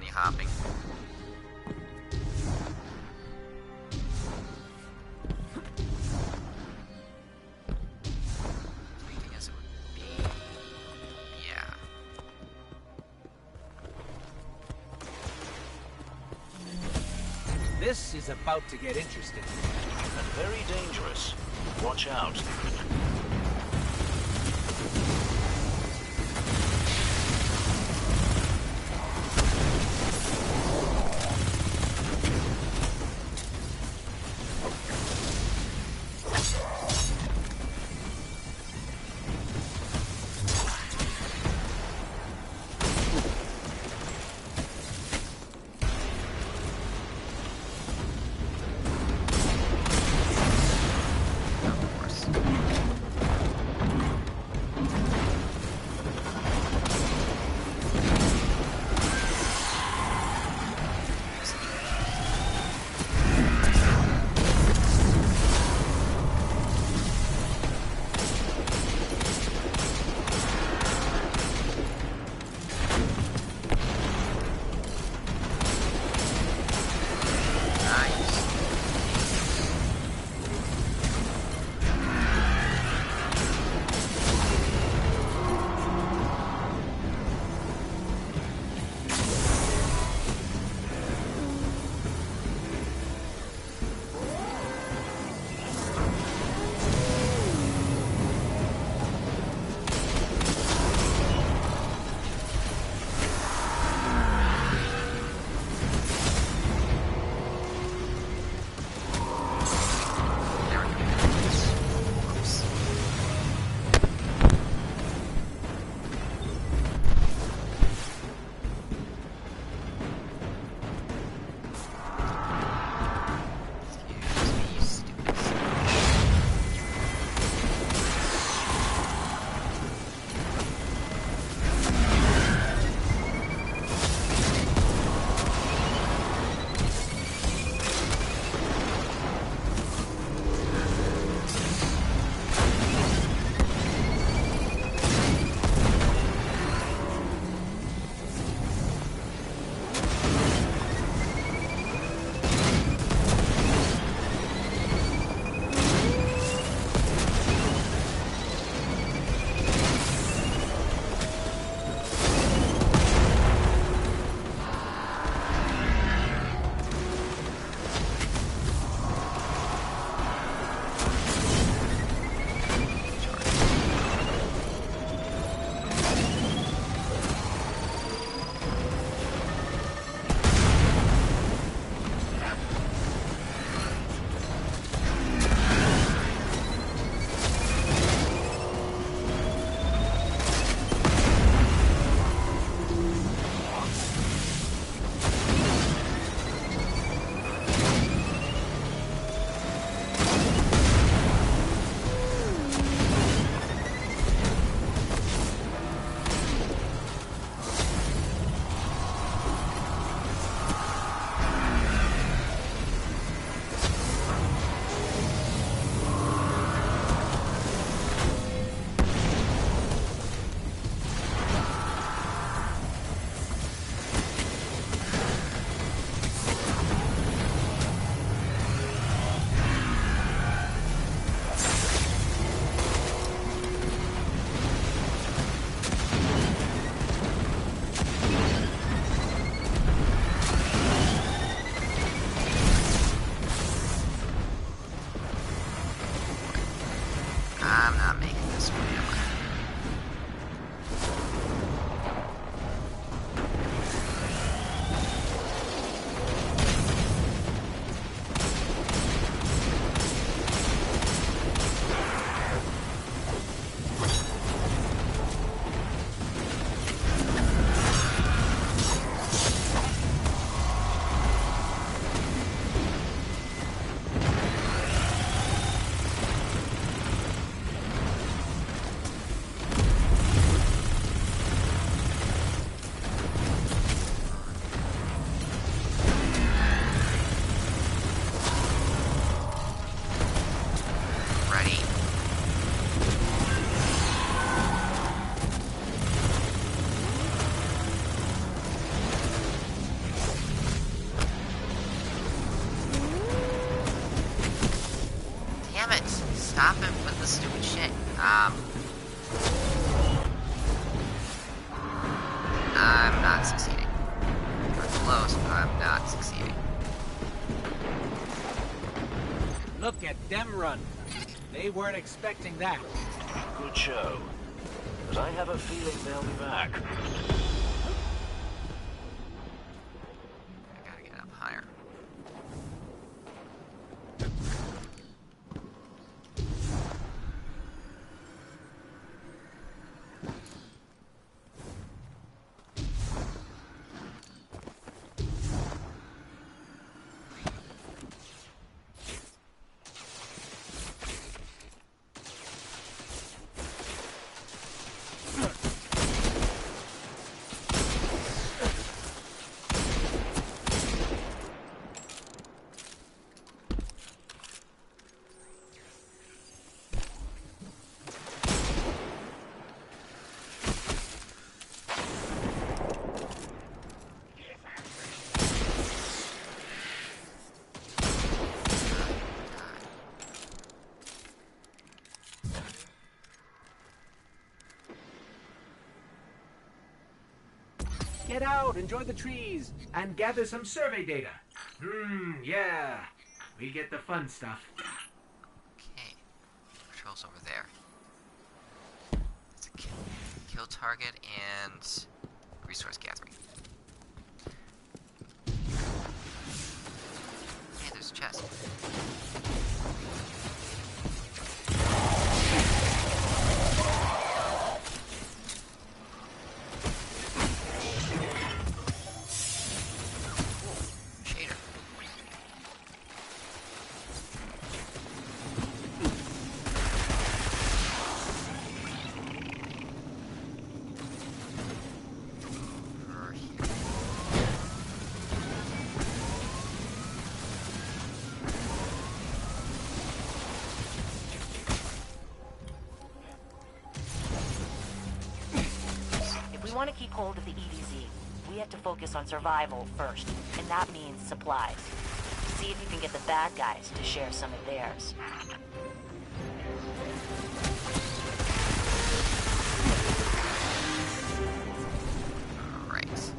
bunny hopping. Fleeting as it would be. Yeah. This is about to get interesting. And very dangerous. Watch out. Of course. I'm not succeeding. I'm close, but I'm not succeeding. Look at them run. They weren't expecting that. Good show. But I have a feeling they'll be back. I gotta get up higher. Get out, enjoy the trees, and gather some survey data. Yeah. We get the fun stuff. Okay. Patrol's over there. It's a kill target and resource gathering. Hey, there's a chest. We want to keep hold of the EDZ. We have to focus on survival first, and that means supplies. See if you can get the bad guys to share some of theirs. Alright.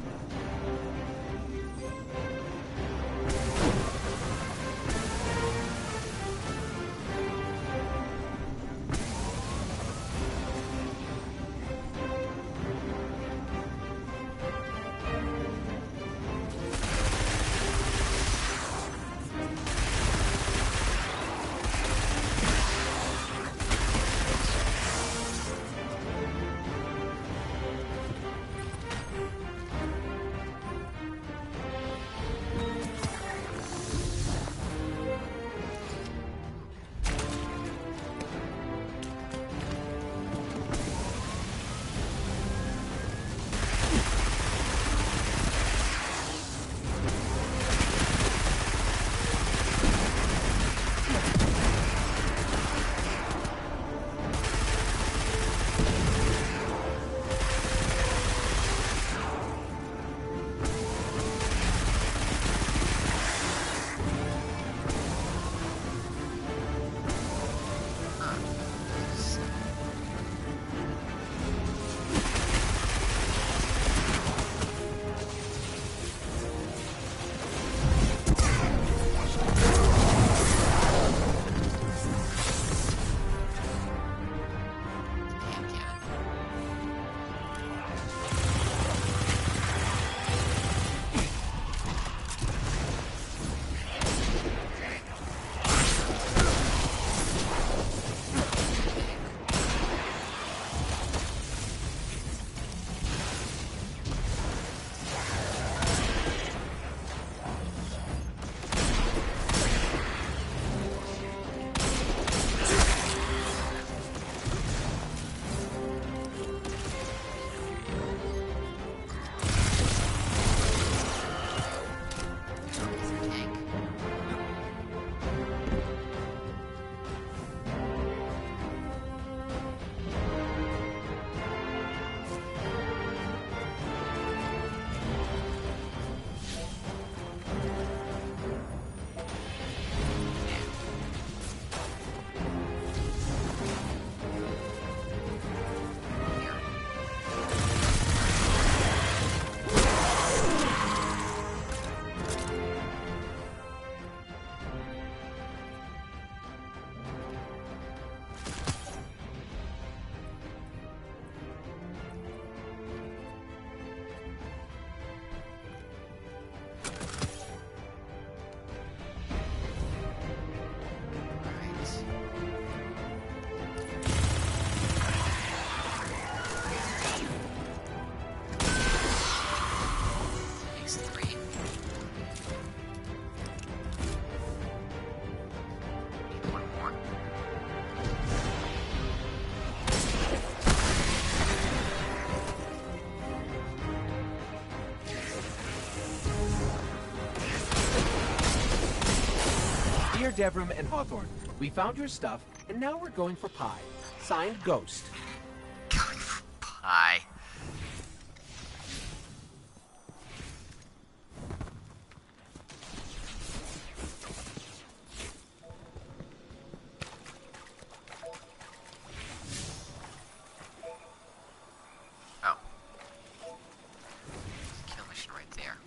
Devrim, and Hawthorne. We found your stuff, and now we're going for pie. Signed, Ghost. Going for pie. Oh. Kill mission right there.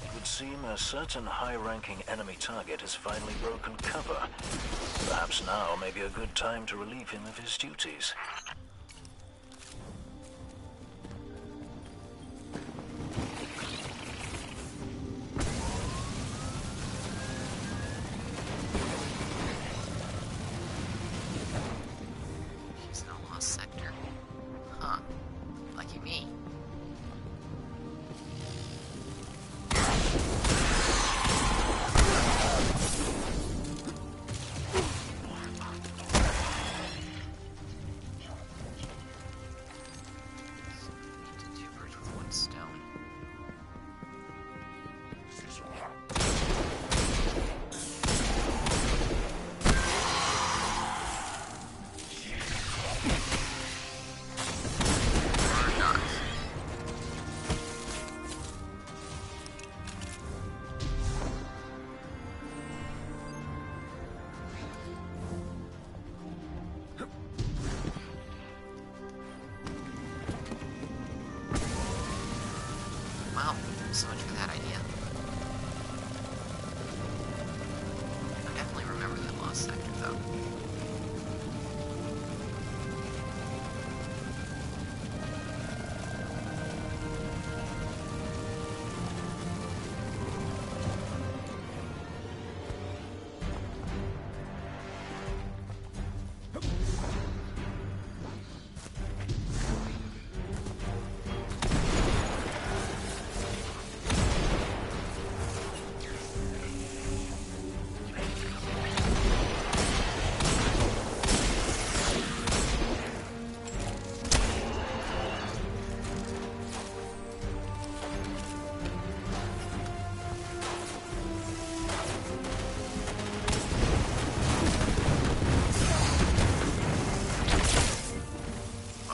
It would seem a certain high-ranking enemy target has finally broken cover. Perhaps now may be a good time to relieve him of his duties. He's in a lost sector. Huh. Lucky me. Two birds with one stone. Or not. Well, so much for that idea. I definitely remember that lost sector, though.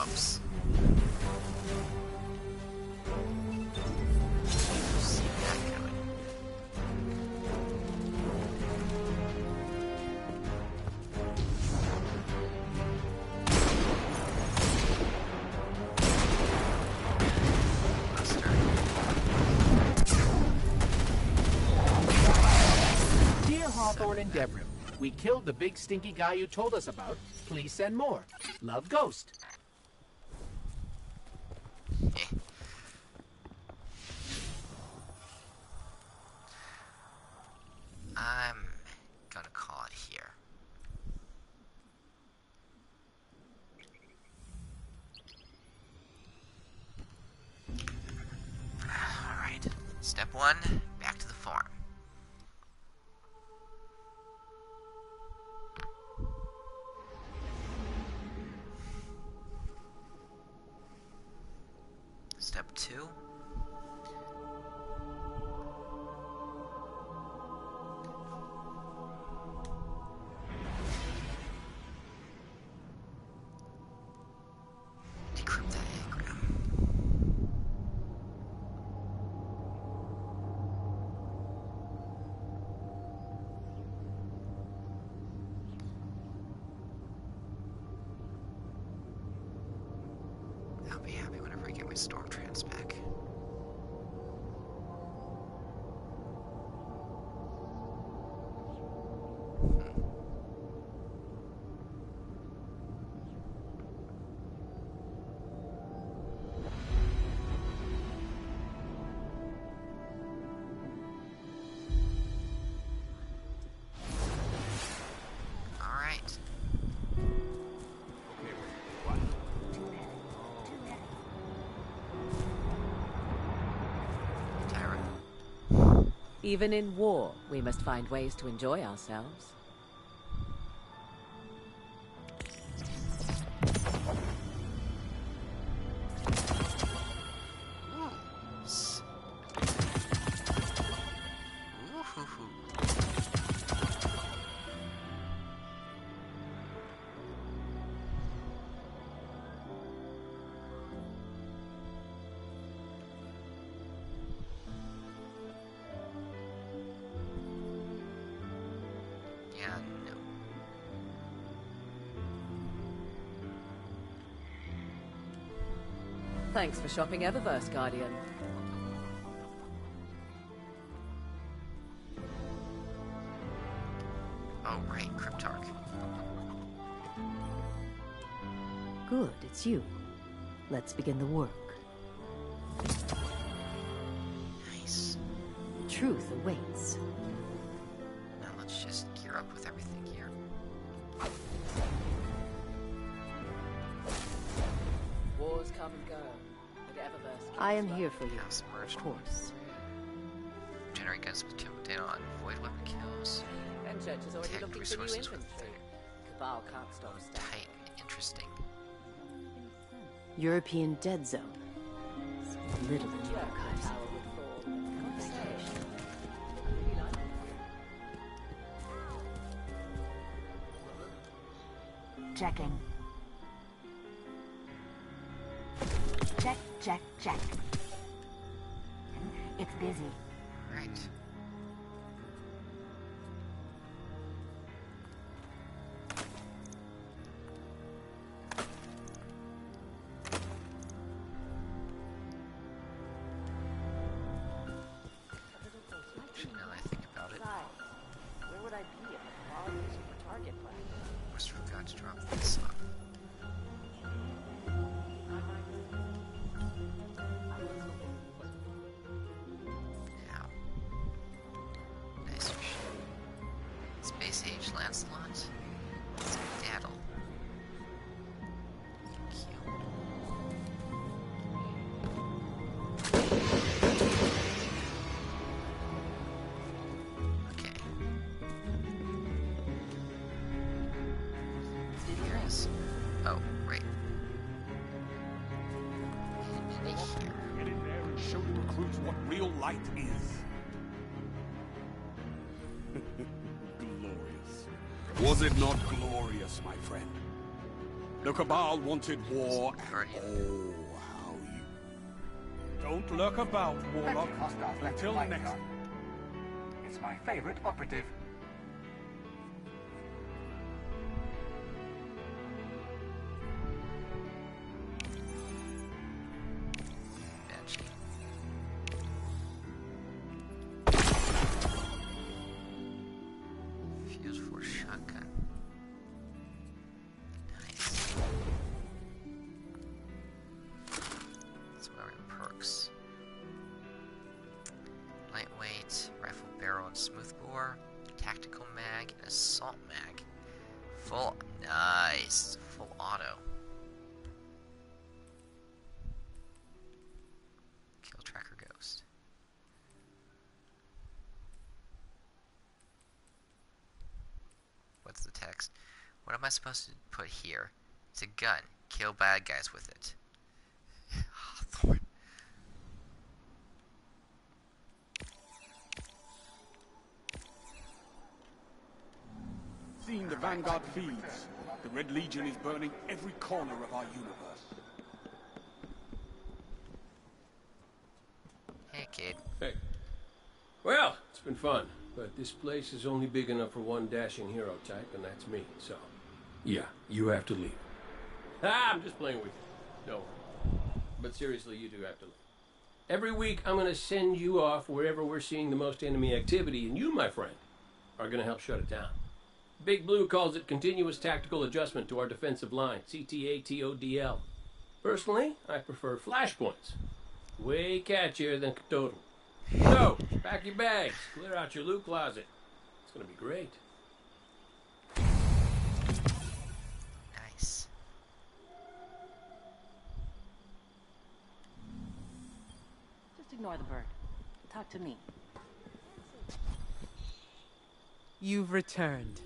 Whoops. See that coming. Dear Hawthorne and Devrim, we killed the big stinky guy you told us about. Please send more. Love, Ghost. I'm gonna call it here. Alright. Step one, back to the farm. Step two. Decrypt that engram. I'll be happy whenever I get my storm trans back. Alright. Even in war, we must find ways to enjoy ourselves. Yeah, no. Thanks for shopping Eververse, Guardian. Oh, right, Cryptarch. Good, it's you. Let's begin the work. Nice. Truth awaits. Now let's just gear up with everything here. Wars come and go, but Eververse keeps I am running. here for you, House merged. of course. Generate guns with data on void weapon kills. And Church is already Tech looking for new resources with infantry. Cabal can't stop stacking. Titan. Interesting. European dead zone. So little in the archives. Tower would fall. Conversation. Checking. Check, check, check. It's busy. Right. Actually, now that I think about it, Where would I be if the quality super target flag? almost forgot to drop this off. Now, nice machine. Space Age Lancelot. Daddle. Cute. Okay. Here is. Oh, right. In here. Get in there and show the recruits what real light is. Glorious. Was it not glorious, my friend? The Cabal wanted war, and oh, how you... Don't lurk about, Warlock. Until next time. It's my favorite operative. Banshee. Fuse Force shotgun. Nice. Some other perks. Lightweight, rifle barrel and smooth bore, tactical mag, and assault mag. Full nice. Full auto. Kill tracker ghost. What's the text? What am I supposed to put here? It's a gun. Kill bad guys with it. Hawthorne. Seeing the Vanguard feeds, the Red Legion is burning every corner of our universe. Hey, kid. Hey. Well, it's been fun, but this place is only big enough for one dashing hero type, and that's me, so... Yeah, you have to leave. Ah, I'm just playing with you. No. But seriously, you do have to leave. Every week, I'm gonna send you off wherever we're seeing the most enemy activity, and you, my friend, are gonna help shut it down. Big Blue calls it Continuous Tactical Adjustment to our defensive line, CTATODL. Personally, I prefer flashpoints. Way catchier than Total. So, pack your bags, clear out your loot closet. It's gonna be great. Nice. Just ignore the bird. Talk to me. You've returned.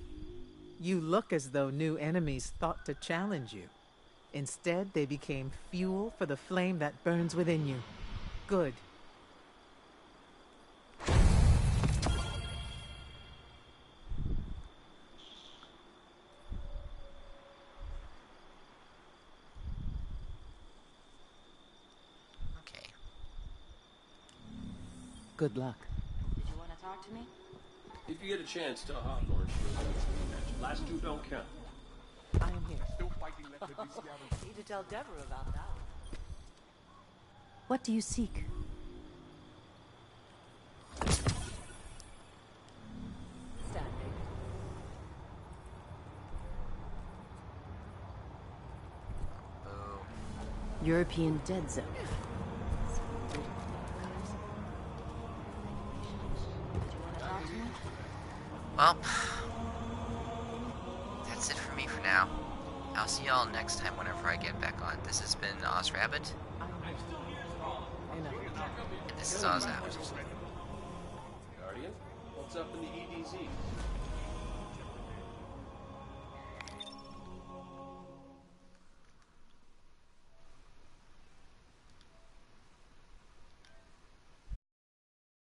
You look as though new enemies thought to challenge you. Instead, they became fuel for the flame that burns within you. Good. Okay. Good luck. Did you want to talk to me? If you get a chance, tell Hawthorne last two don't count. I am here. Need to tell Deborah about that. What do you seek? Standing. European dead zone. Well, that's it for me for now. I'll see y'all next time whenever I get back on. This has been OzRabbit. And this is Oz out. Guardian, what's up in the EDZ?